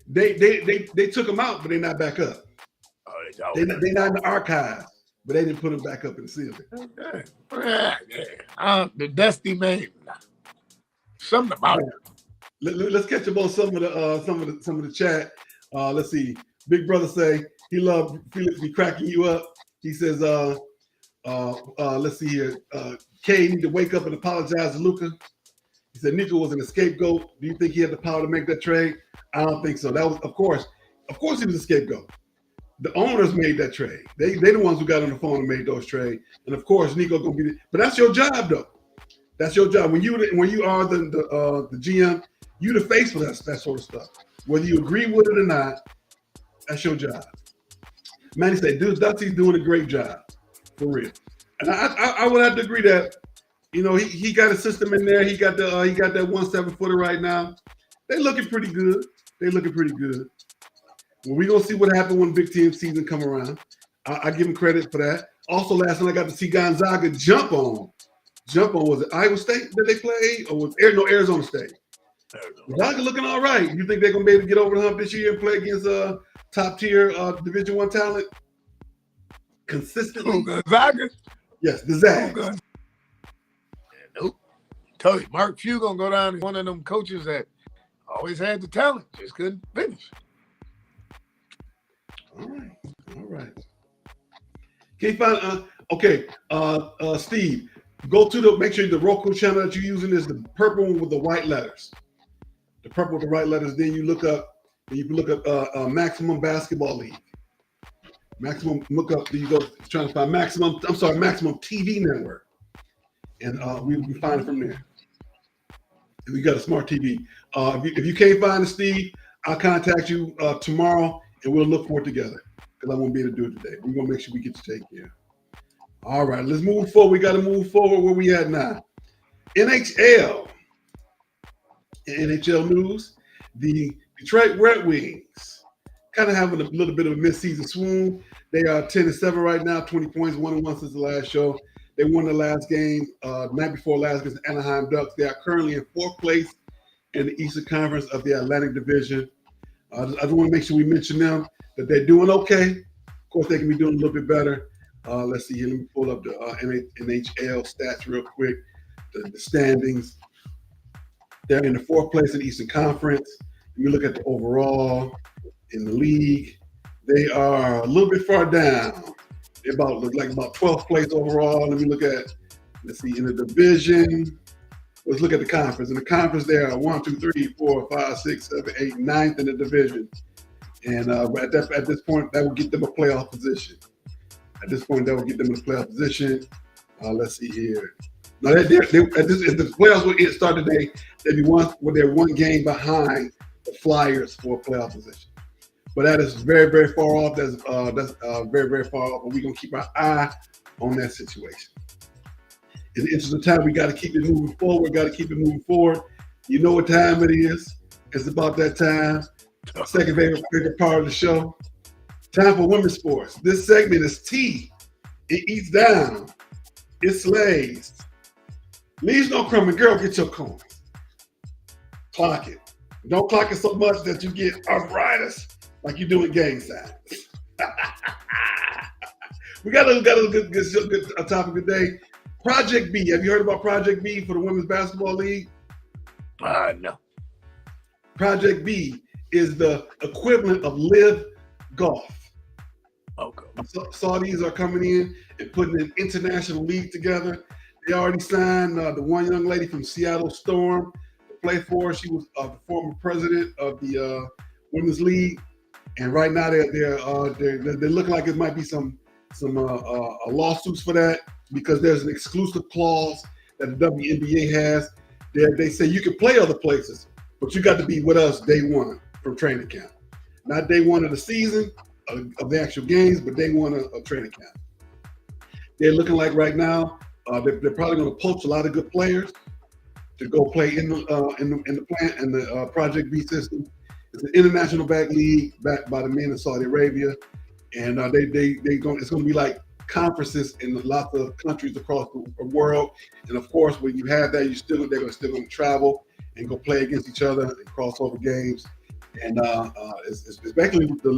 They took them out, but they're not back up. Oh, they're not in the archives, but they didn't put them back up in the ceiling. The Dusty Man. Something about it. Let's catch up on some of the chat. Let's see. Big brother say he loved Felix be cracking you up. He says, let's see here. K need to wake up and apologize to Luka. He said Nico was an scapegoat. Do you think he had the power to make that trade? I don't think so. That was, of course he was a scapegoat. The owners made that trade. They the ones who got on the phone and made those trades. And of course, Nico gonna be. But that's your job, though. That's your job. When you are the GM, you the face for that sort of stuff. Whether you agree with it or not, that's your job. Manny said, "Dude, Dusty's doing a great job, for real." And I would have to agree that, you know, he got a system in there. He got that 17-footer right now. They looking pretty good. Well, we're gonna see what happens when Big Ten season come around. I give him credit for that. Also, last night I got to see Gonzaga jump on. Was it Iowa State that they played, or was Arizona State? Gonzaga looking all right. You think they're gonna be able to get over the hump this year and play against top tier Division I talent consistently? Gonzaga? Yes, the Zags. Nope. Tell you, Mark Few gonna go down as one of them coaches that always had the talent, just couldn't finish. All right. Can you find Steve, make sure the Roku channel that you're using is the purple one with the white letters. The purple with the white letters. Then you look up Maximum Basketball League. Maximum, look up, you go trying to find Maximum TV Network. And we find it from there. And we got a smart TV. If you can't find it, Steve, I'll contact you tomorrow and we'll look for it together, because I won't be able to do it today. We're going to make sure we get to take care. All right, let's move forward. We got to move forward. Where we at now? NHL news. The Detroit Red Wings kind of having a little bit of a mid-season swoon. They are 10-7 right now, 20 points, 1-1 since the last show. They won the last game, night before last against the Anaheim Ducks. They are currently in 4th place in the Eastern Conference of the Atlantic Division. I just want to make sure we mention them, that they're doing okay. Of course, they can be doing a little bit better. Let's see here. Let me pull up the NHL stats real quick. The standings. They're in the 4th place in the Eastern Conference. When you look at the overall in the league, they are a little bit far down. They're about 12th place overall. Let's see, in the division. Let's look at the conference. In the conference, they are 1, 2, 3, 4, 5, 6, 7, 8, 9th in the division. And at this point, that will get them a playoff position. Let's see here. Now, if the playoffs would start today, they're one game behind the Flyers for a playoff position. But that is very, very far off. That's very, very far off. But we're going to keep our eye on that situation. In the interest of time, we got to keep it moving forward. You know what time it is. It's about that time. Second favorite part of the show. Time for women's sports. This segment is tea. It eats down. It slays. Leaves no crumb, and girl, get your coins. Clock it. Don't clock it so much that you get arthritis like you do at gang signs. We got a good topic today. Project B. Have you heard about Project B for the Women's Basketball League? No. Project B is the equivalent of Live Golf. Okay. Saudis are coming in and putting an international league together. They already signed the one young lady from Seattle Storm to play for her. She was the former president of the women's league, and right now they look like it might be some lawsuits for that because there's an exclusive clause that the WNBA has. They say you can play other places, but you got to be with us day one from training camp, not day one of the season of the actual games, but day one of training camp. They're looking like right now they're probably going to poach a lot of good players to go play in the Project B system. It's an international back league backed by the men of Saudi Arabia, and it's going to be like conferences in lots of countries across the world. And of course, when you have that, they're still going to travel and go play against each other and crossover games. And it's basically the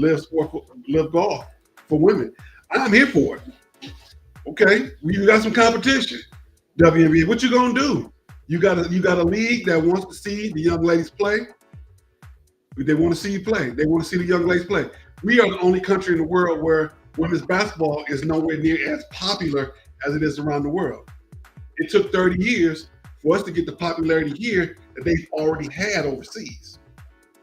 live golf for women. I'm here for it. Okay, you got some competition. WNBA, what you gonna do? You got a league that wants to see the young ladies play. They want to see you play. They want to see the young ladies play. We are the only country in the world where women's basketball is nowhere near as popular as it is around the world. It took 30 years for us to get the popularity here that they've already had overseas.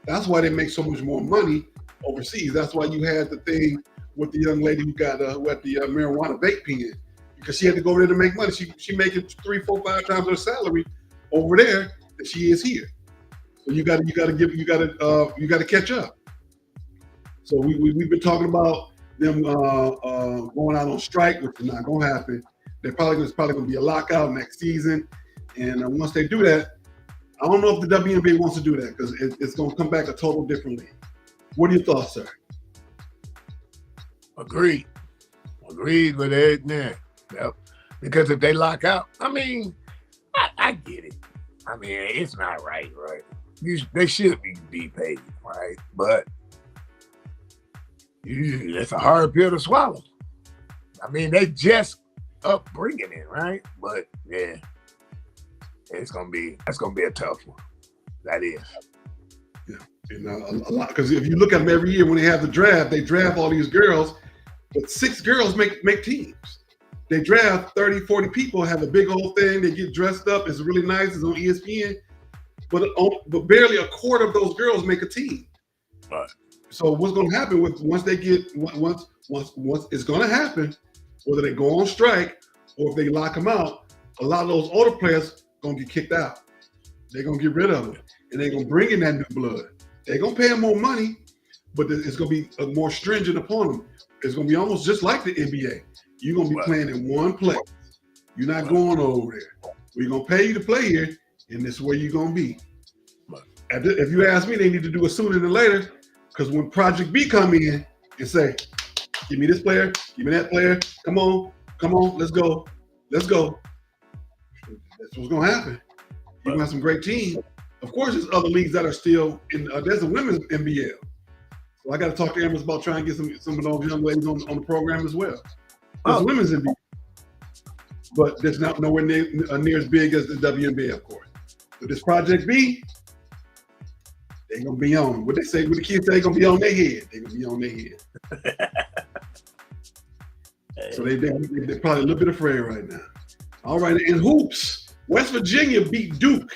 That's why they make so much more money overseas. That's why you had the thing with the young lady who got who had the marijuana vape pen, because she had to go there to make money. She making 3, 4, 5 times her salary over there than she is here. So you got to catch up. So we've been talking about them going out on strike, which is not going to happen. It's probably going to be a lockout next season, and once they do that, I don't know if the WNBA wants to do that because it's going to come back a total different league. What are your thoughts, sir? Agreed with everything there. Yep. Because if they lock out, I mean, I get it. I mean, it's not right? They should be paid, right? But it's a hard pill to swallow. I mean, they just up bringing it, right? But yeah, that's gonna be a tough one. That is. Yeah, a lot, because if you look at them every year when they have the draft, they draft all these girls, but 6 girls make teams. They draft 30, 40 people, have a big old thing. They get dressed up. It's really nice. It's on ESPN, but barely a quarter of those girls make a team. Right. So what's going to happen once it's going to happen, whether they go on strike or if they lock them out, a lot of those older players going to get kicked out. They're going to get rid of them, and they're going to bring in that new blood. They're going to pay them more money, but it's going to be more stringent upon them. It's going to be almost just like the NBA. You're going to be playing in one place. You're not going over there. We're going to pay you to play here, and this is where you're going to be. If you ask me, they need to do it sooner than later, because when Project B come in and say, give me this player, give me that player, come on, let's go. That's what's going to happen. You're going to have some great teams. Of course, there's other leagues that are still in. There's a women's NBL. So I got to talk to Amos about trying to get some of those young ladies on the program as well. There's women's NBL, but there's not nowhere near as big as the WNBA, of course. But this Project B, they're gonna be on. What the kids say, they're gonna be on their head. They're gonna be on their head. So they're probably a little bit afraid right now. All right, in hoops, West Virginia beat Duke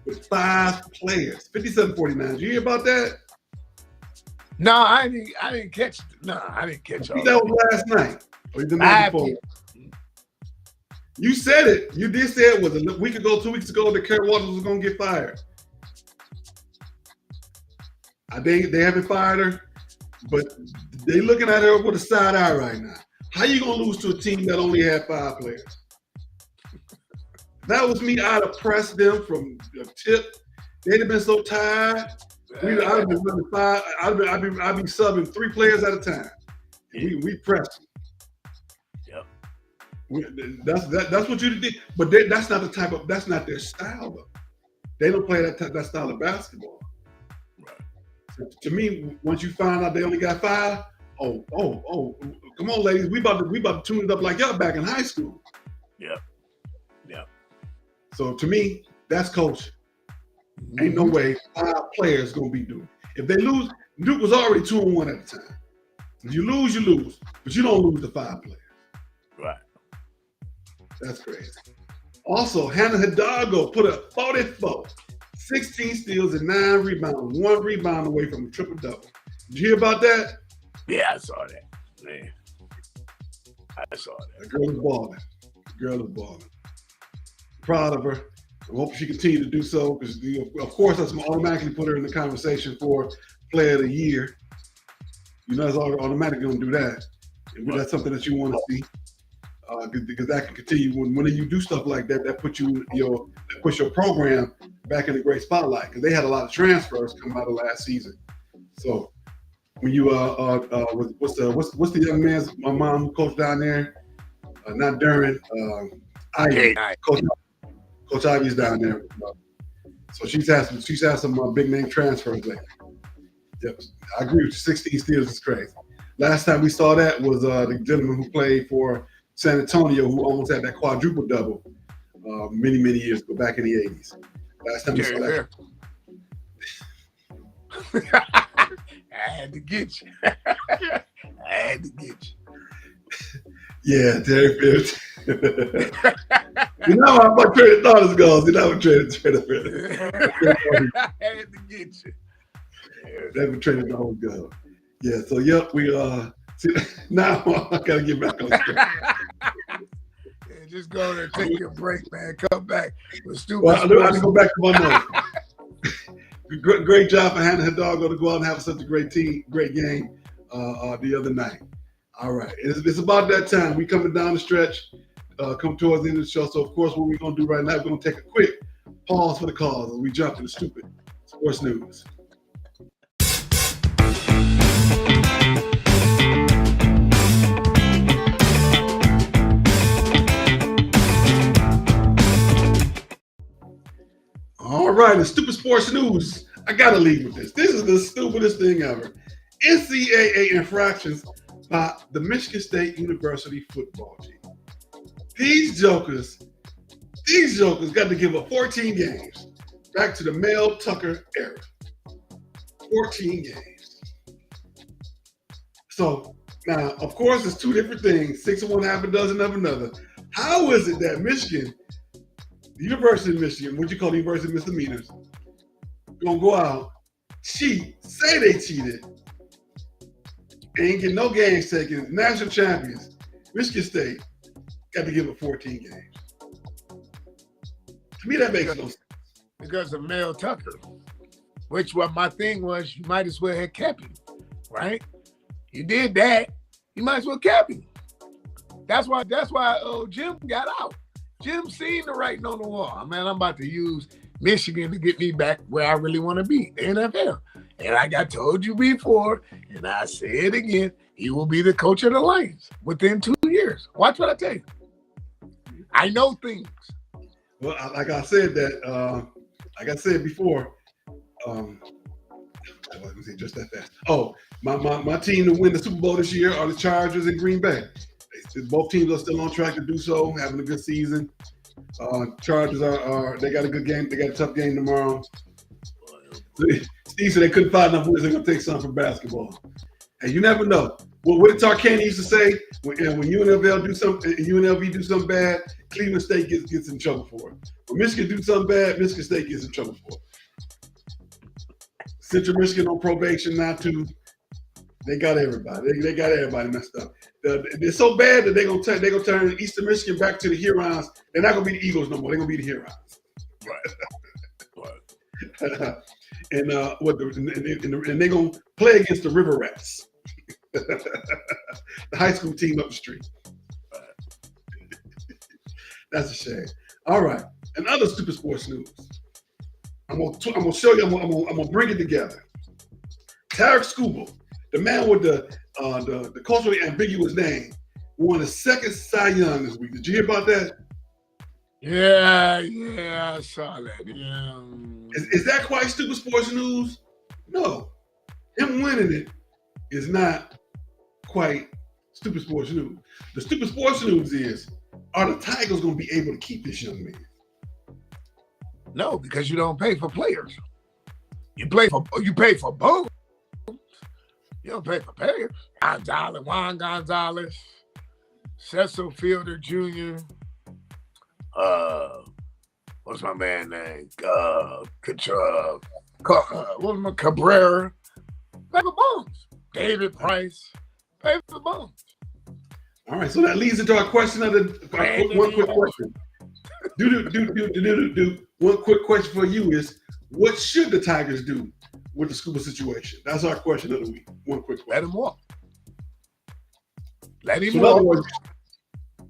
with 5 players, 57-49. Did you hear about that? No, I didn't catch. I didn't catch all that. Was last night or the night before. You said it. You did say it was a week ago, 2 weeks ago that Kerry Walters was going to get fired. They haven't fired her, but they looking at her with a side eye right now. How you going to lose to a team that only had 5 players? If that was me, I'd have pressed them from the tip. They'd have been so tired. I'd be running 5. I'd be subbing 3 players at a time. We press them. That's what you did, but that's not their style though. They don't play that style of basketball. Right. So, to me, once you find out they only got 5, oh, come on, ladies, we about to tune it up like y'all back in high school. Yeah. So to me, that's coaching. Ain't no way 5 players gonna beat Duke. If they lose, Duke was already 2-1 at the time. If you lose, but you don't lose to 5 players. Right. That's crazy. Also, Hannah Hidalgo put up 44, 16 steals and 9 rebounds, 1 rebound away from a triple-double. Did you hear about that? Yeah, I saw that. Man, I saw that. The girl is balling. The girl is balling. Proud of her. I hope she continues to do so because, of course, that's going to automatically put her in the conversation for Player of the Year. You know, it's automatically going to do that. And that's something that you want to see. Because that can continue when you do stuff like that. That puts your program back in a great spotlight because they had a lot of transfers coming out of last season. So when you what's the young man's mom who coached down there? Not Duran, Ivy. Coach Ivy's down there. So she's had some big name transfers lately. Yep, I agree with you. 16 steals is crazy. Last time we saw that was the gentleman who played for San Antonio, who almost had that quadruple double many years ago, back in the 80s. Last time we saw that. I had to get you. I had to get you. Yeah, Terry Phillips. You know how my train of thought goes. You know how my train of I had to get you. Never train of thought goes. Yeah, so yep, we see, now I gotta get back on the track. Yeah, just go there, take your break, man. Come back with stupid. Well, I have to go back to my notes. Great job for Hannah Hidalgo to go out and have such a great game the other night. All right, it's about that time. We coming down the stretch, come towards the end of the show. So of course, what we're gonna do right now, we're gonna take a quick pause for the cause as we jump to the stupid sports news. All right, the stupid sports news. I gotta leave with this. This is the stupidest thing ever. NCAA infractions by the Michigan State University football team. These jokers got to give up 14 games back to the Mel Tucker era. 14 games. So now, of course, it's 2 different things. 6 of one, half a dozen of another. How is it that Michigan, the University of Michigan, what you call the University of Misdemeanors, gonna go out, cheat, say they cheated, ain't get no games taken, national champions, Michigan State, got to give up 14 games. To me, that makes no sense. Because of Mel Tucker, which what my thing was, you might as well have kept him, right? You did that, you might as well kept him. That's why Jim got out. Jim seen the writing on the wall. Man, I'm about to use Michigan to get me back where I really want to be, the NFL. And I got told you before, and I say it again, he will be the coach of the Lions within 2 years. Watch what I tell you. I know things. Well, like I said before, let me see just that fast. Oh, my team to win the Super Bowl this year are the Chargers and Green Bay. Both teams are still on track to do so, having a good season. Chargers they got a good game. They got a tough game tomorrow. Steve said they couldn't find enough wins. They're gonna take some from basketball. And you never know. Well, what did Tarkanian used to say? When UNLV do something bad, Cleveland State gets in trouble for it. When Michigan do something bad, Michigan State gets in trouble for it. Central Michigan on probation now too. They got everybody. They got everybody messed up. They're so bad that they're gonna turn Eastern Michigan back to the Hurons. They're not gonna be the Eagles no more. They're gonna be the Hurons. Right. And they're gonna play against the River Rats, the high school team up the street. That's a shame. All right, and other stupid sports news. I'm gonna show you. I'm gonna bring it together. Tarek Skubal, the man with the culturally ambiguous name, won the 2nd Cy Young this week. Did you hear about that? Yeah, I saw that. Yeah. Is that quite stupid sports news? No. Him winning it is not quite stupid sports news. The stupid sports news is, are the Tigers going to be able to keep this young man? No, because you don't pay for players. You pay for both. You don't pay for players. Juan Gonzalez, Cecil Fielder Jr. What's my man name? Cabrera. Pay for bones. David Price. Pay for bones. All right, so that leads into our question of the one quick question. One quick question for you is, what should the Tigers do with the scuba situation? That's our question of the week. One quick question. Let him walk. Let him walk.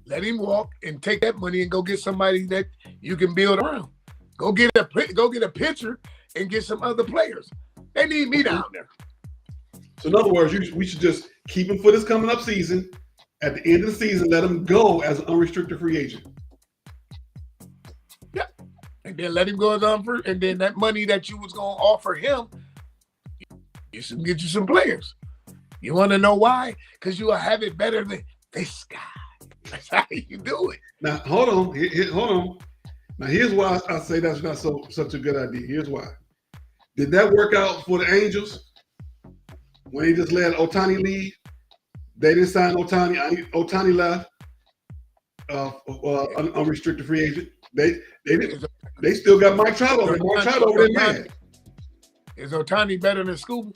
Let him walk and take that money and go get somebody that you can build around. Go get a pitcher and get some other players. They need me down there. So in other words, we should just keep him for this coming up season. At the end of the season, let him go as an unrestricted free agent. Yeah. And then let him go as unrestricted. And then that money that you was going to offer him, you should get you some players. You want to know why? Because you will have it better than this guy. That's how you do it. Now, hold on. Hold on. Now, here's why I say that's not such a good idea. Here's why. Did that work out for the Angels when they just let Ohtani leave? They didn't sign Ohtani. Ohtani left, unrestricted free agent. They still got Mike Trout over there. Mike Trout over there mad. Is Ohtani better than Scooby?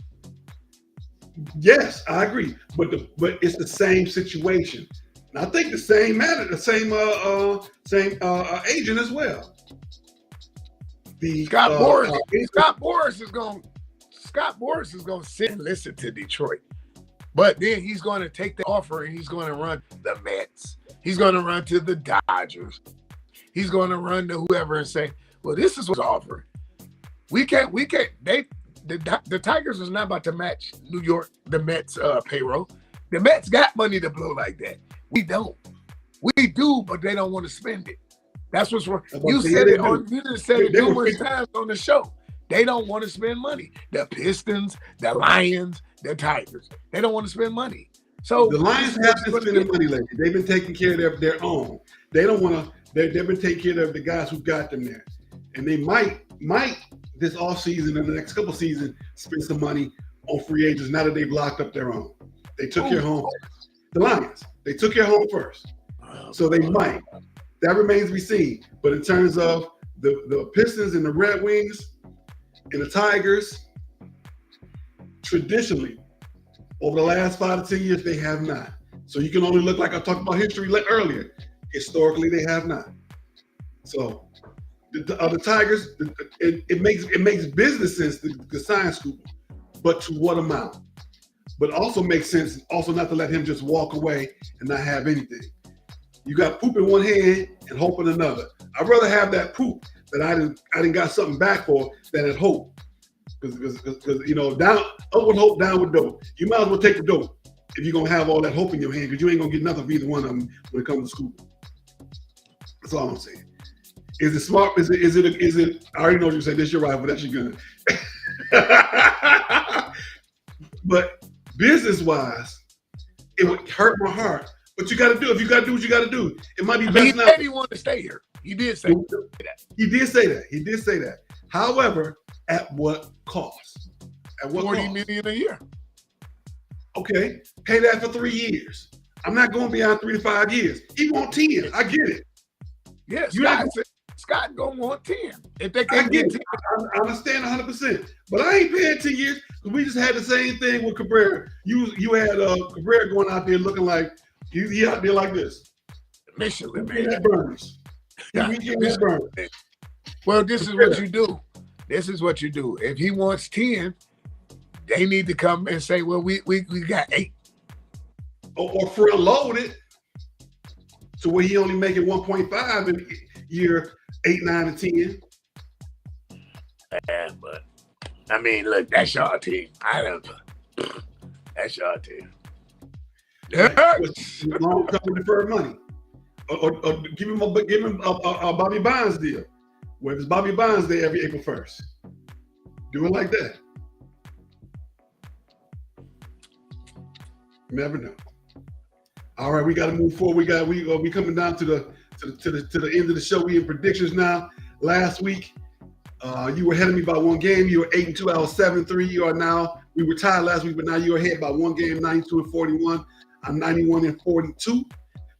Yes, I agree. But it's the same situation. And I think the same agent as well. Scott Boras is going to sit and listen to Detroit. But then he's going to take the offer and he's going to run the Mets. He's going to run to the Dodgers. He's going to run to whoever and say, well, this is what's offered. We can't. The Tigers is not about to match New York, the Mets payroll. The Mets got money to blow like that. We don't. We do, but they don't want to spend it. That's what's wrong. You said it numerous times on the show. They don't want to spend money. The Pistons, the Lions, the Tigers. They don't want to spend money. So the Lions have been spending money lately. They've been taking care of their own. They don't want to. They've been taking care of the guys who got them there, and they might this offseason and the next couple seasons spend some money on free agents now that they've locked up their own. They took care of home. The Lions. They took care of home first, so they might. That remains to be seen. But in terms of the Pistons and the Red Wings and the Tigers, traditionally, over the last 5 to 10 years, they have not. So you can only look like I talked about history earlier. Historically, they have not. So the Tigers, it makes business sense to sign Scoop, but to what amount? But also makes sense also not to let him just walk away and not have anything. You got poop in one hand and hope in another. I'd rather have that poop that I didn't got something back for than that hope. Because upward hope, downward dope. You might as well take the dope if you're gonna have all that hope in your hand, because you ain't gonna get nothing from either one of them when it comes to school. That's all I'm saying. Is it smart? Is it? I already know what you said. This your right, but that's your gun. But business-wise, it would hurt my heart. But you got to do. If you got to do what you got to do, it might be best now. He said he wanted to stay here. He did say that. He did say that. However, at what cost? At what $40 million a year. Okay, pay that for 3 years. I'm not going beyond 3 to 5 years. He want 10. I get it. Yeah, Scott gonna want 10. If they I can't get 10. I understand 100%. But I ain't paying 10 years. We just had the same thing with Cabrera. You had Cabrera going out there looking like he out there like this. Michelin, man. That burns. Well, this is what you do. This is what you do. If he wants 10, they need to come and say, well, we got 8. Or front load it to where he only making 1.5 in year 8, 9, and 10. Yeah, but I mean, look, that's your team. That's your team. Long term deferred money, or give him a Bobby Bonds deal, where it's Bobby Bonds Day every April 1st. Do it like that. Never know. All right, we got to move forward. We coming down to the end of the show. We in predictions now. Last week, You were ahead of me by one game. You were 8-2. I was 7-3. You are now. We were tied last week, but now you're ahead by one game, 92-41. I'm 91-42.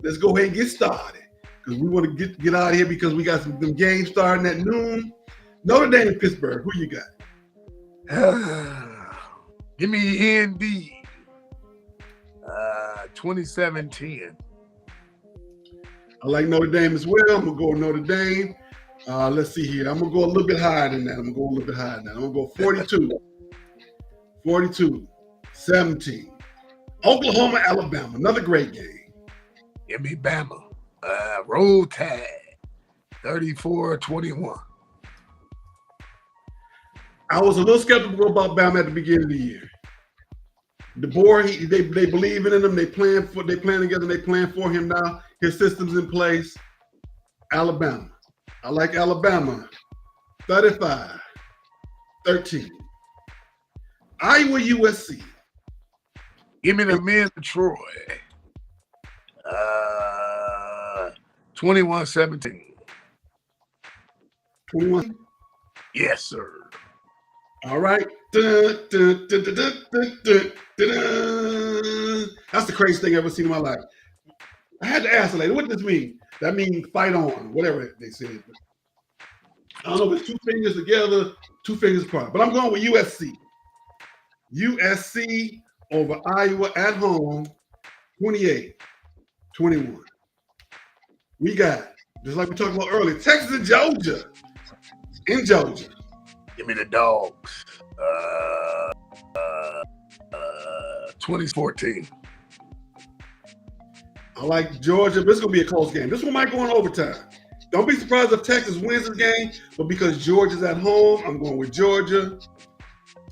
Let's go ahead and get started because we want to get out of here because we got some games starting at noon. Notre Dame and Pittsburgh. Who you got? Give me ND. 27-10. I like Notre Dame as well. I'm going to go with Notre Dame. Let's see here. I'm going to go a little bit higher than that. I'm going to go 42. 42-17. Oklahoma, Alabama. Another great game. Give me Bama. Roll Tide. 34-21. I was a little skeptical about Bama at the beginning of the year. DeBoer, they believe in him. They plan together. They plan for him now. His system's in place. Alabama. I like Alabama. 35-13. Iowa, USC. Give me the men of Troy. 21-17. 21. Yes, sir. All right. Dun, dun, dun, dun, dun, dun, dun, dun. That's the craziest thing I've ever seen in my life. I had to ask the lady, what does this mean? That means fight on, whatever they said. I don't know if it's two fingers together, two fingers apart. But I'm going with USC. USC over Iowa at home, 28-21. We got, just like we talked about earlier, Texas and Georgia. In Georgia. Give me the Dogs. 2014. I like Georgia, but it's going to be a close game. This one might go in overtime. Don't be surprised if Texas wins this game, but because Georgia's at home, I'm going with Georgia.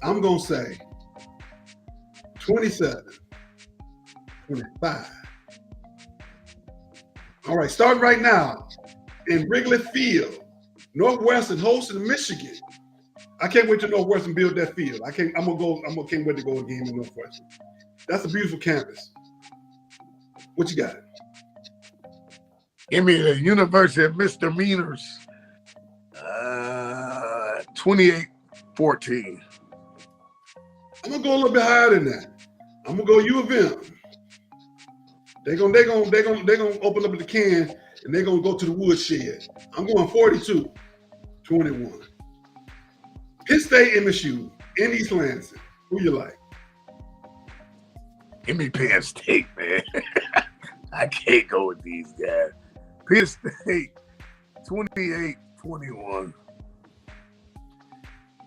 I'm going to say 27-25. All right, starting right now in Wrigley Field, Northwestern hosting Michigan. I can't wait to Northwestern build that field. Can't wait to go a game in Northwestern. That's a beautiful campus. What you got? Give me the University of Misdemeanors. 28-14. I'm gonna go a little bit higher than that. I'm gonna go U of M. They're gonna open up the can and they're gonna go to the woodshed. I'm going 42-21. Penn State, MSU in East Lansing. Who you like? Give me Penn State, man. I can't go with these guys. Penn State, 28-21.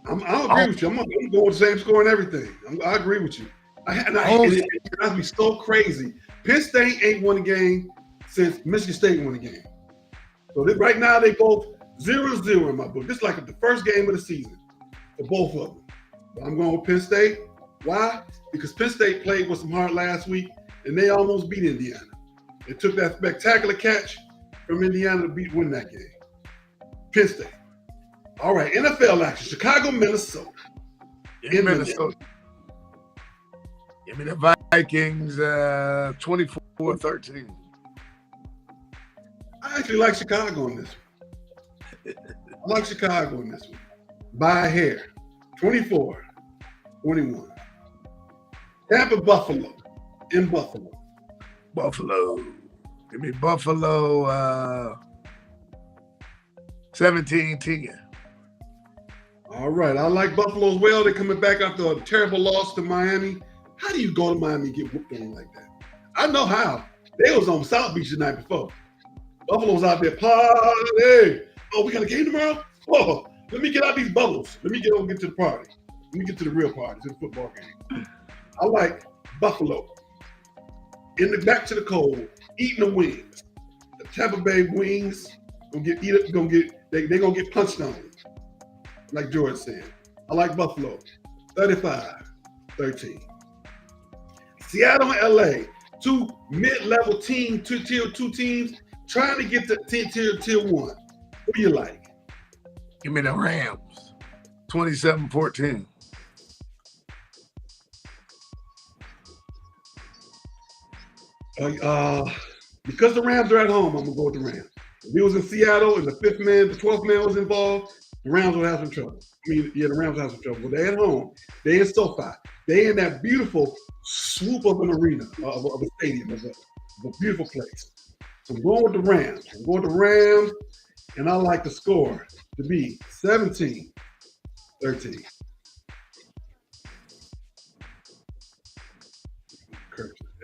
I agree with you. I'm going with the same score and everything. I agree with you. It drives me so crazy. Penn State ain't won a game since Michigan State won a game. So right now they both 0-0 in my book. This is like the first game of the season for both of them. But I'm going with Penn State. Why? Because Penn State played with some heart last week and they almost beat Indiana. They took that spectacular catch from Indiana to win that game. Penn State. All right, NFL action. Chicago, Minnesota. In Minnesota. Give me the Vikings, 24-13. I actually like Chicago in this one. I like Chicago in this one. By a hair. 24-21. Tampa, Buffalo. In Buffalo. Buffalo. Give me Buffalo, 17-10. All right. I like Buffalo as well. They're coming back after a terrible loss to Miami. How do you go to Miami and get whooped on like that? I know how. They was on South Beach the night before. Buffalo was out there party. Oh, we got a game tomorrow? Oh, let me get out these bubbles. Let me get to the party. Let me get to the real party, to the football game. I like Buffalo. Back to the cold, eating the wings. The Tampa Bay wings they're gonna get punched on, like George said. I like Buffalo, 35-13. Seattle and LA, two mid-level teams, tier 2 teams, trying to get to tier 1. Who you like? Give me the Rams, 27-14. Because the Rams are at home, I'm gonna go with the Rams. If he was in Seattle and the 12th man was involved, The Rams will have some trouble. The Rams will have some trouble. But they're at home. They in SoFi. They in that beautiful swoop of an arena, of a stadium, of a beautiful place. So I'm going with the Rams. And I like the score to be 17-13. There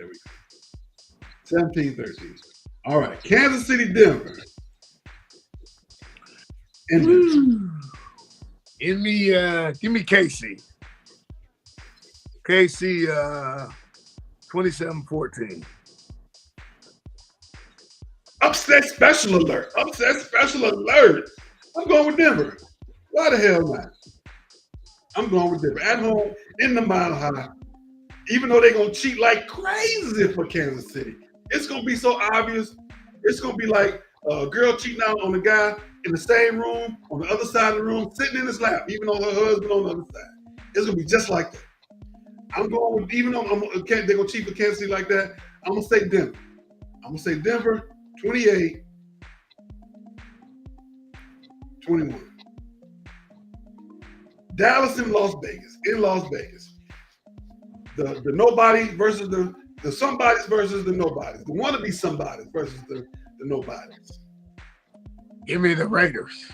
we go. 17-13. All right. Kansas City, Denver. Give me KC. KC 27-14. Upset special alert. I'm going with Denver. Why the hell not? I'm going with Denver. At home, in the Mile High. Even though they're going to cheat like crazy for Kansas City. It's going to be so obvious. It's going to be like a girl cheating out on a guy in the same room, on the other side of the room, sitting in his lap, even though her husband on the other side. It's going to be just like that. I'm going with, even though they're going to cheat for Kansas City like that, I'm going to say Denver. I'm going to say Denver 28-21. Dallas in Las Vegas. The nobody versus the somebodies versus the nobodies. The wannabe somebodies versus the nobodies. Give me the Raiders.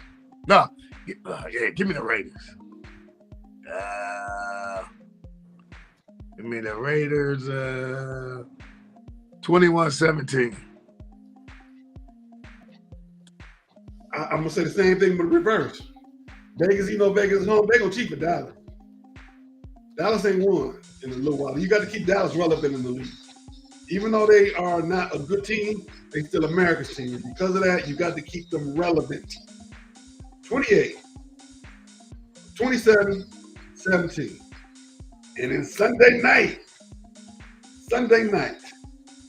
Give me the Raiders. Give me the Raiders 21-17. I'm going to say the same thing, but reverse. Vegas is home. They're going to cheat for Dallas. Dallas ain't won in a little while. You got to keep Dallas relevant in the league. Even though they are not a good team, they still America's team. Because of that, you got to keep them relevant. 28, 27-17. And then Sunday night,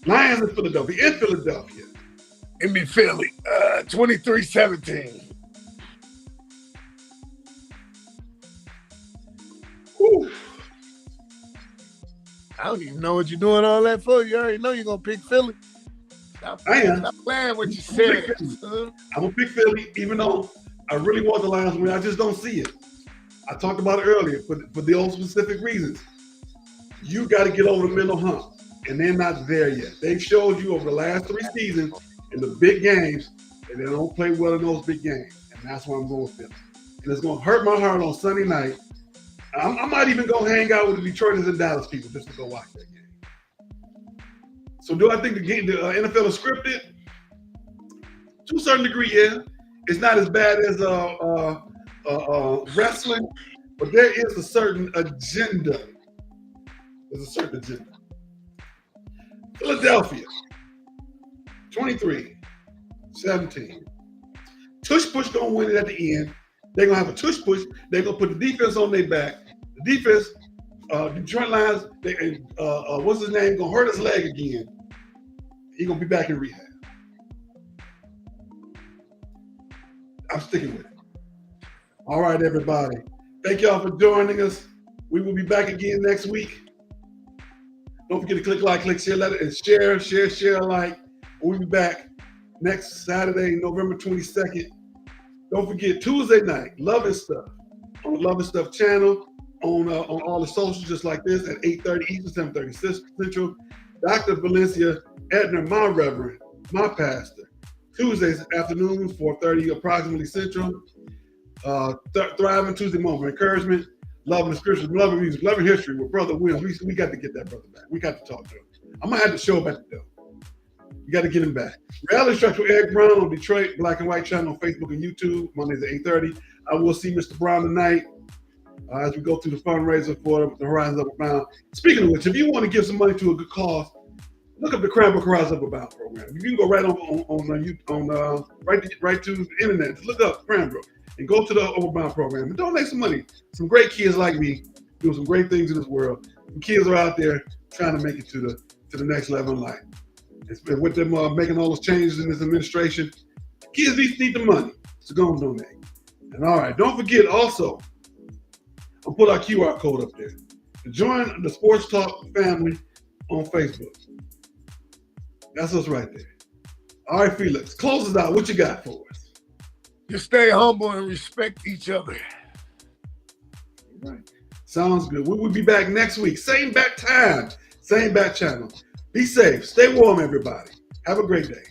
Lions in Philadelphia. Give me Philly 23-17. Whew. I don't even know what you're doing all that for. You already know you're going to pick Philly. Stop playing what you said. I'm going to pick Philly, even though I really want the Lions to win. I just don't see it. I talked about it earlier for the old specific reasons. You got to get over the mental hump, and they're not there yet. They've showed you over the last 3 seasons in the big games that they don't play well in those big games, and that's why I'm going with Philly. And it's going to hurt my heart on Sunday night. I might even go hang out with the Detroiters and Dallas people just to go watch that game. So do I think the NFL is scripted? To a certain degree, yeah. It's not as bad as wrestling, but there is a certain agenda. Philadelphia, 23-17. Tush push gonna win it at the end. They're gonna have a tush push. They're gonna put the defense on their back. The defense, Detroit Lions, what's his name? Gonna hurt his leg again. He's gonna be back in rehab. I'm sticking with it. All right, everybody. Thank y'all for joining us. We will be back again next week. Don't forget to click like, click share, and share, like. We'll be back next Saturday, November 22nd. Don't forget, Tuesday night, Love and Stuff on the Love and Stuff channel, on all the socials just like this at 8:30 Eastern, 7:30 Central. Dr. Valencia Edner, my reverend, my pastor. Tuesdays afternoons, 4:30 approximately Central. Thriving Tuesday moment, encouragement, loving the scriptures, loving music, loving history with Brother Williams. We got to get that brother back. We got to talk to him. I'm going to have to show him at the door. You got to get him back. Reality Structure with Eric Brown on Detroit Black and White channel on Facebook and YouTube, Mondays at 8:30. I will see Mr. Brown tonight as we go through the fundraiser for the Horizons Upward Bound. Speaking of which, if you want to give some money to a good cause, look up the Cranbrook Horizons Upward Bound program. You can go right right to the internet. Just look up Cranbrook and go to the Upward Bound program and donate some money. Some great kids like me doing some great things in this world. Some kids are out there trying to make it to the next level in life. It's been with them making all those changes in this administration. Kids need the money, so go and donate. And all right, don't forget also, I'll put our QR code up there. To join the Sports Talk family on Facebook. That's us right there. All right, Felix, close us out. What you got for us? Just stay humble and respect each other. Right. Sounds good. We will be back next week. Same bat time, same bat channel. Be safe. Stay warm, everybody. Have a great day.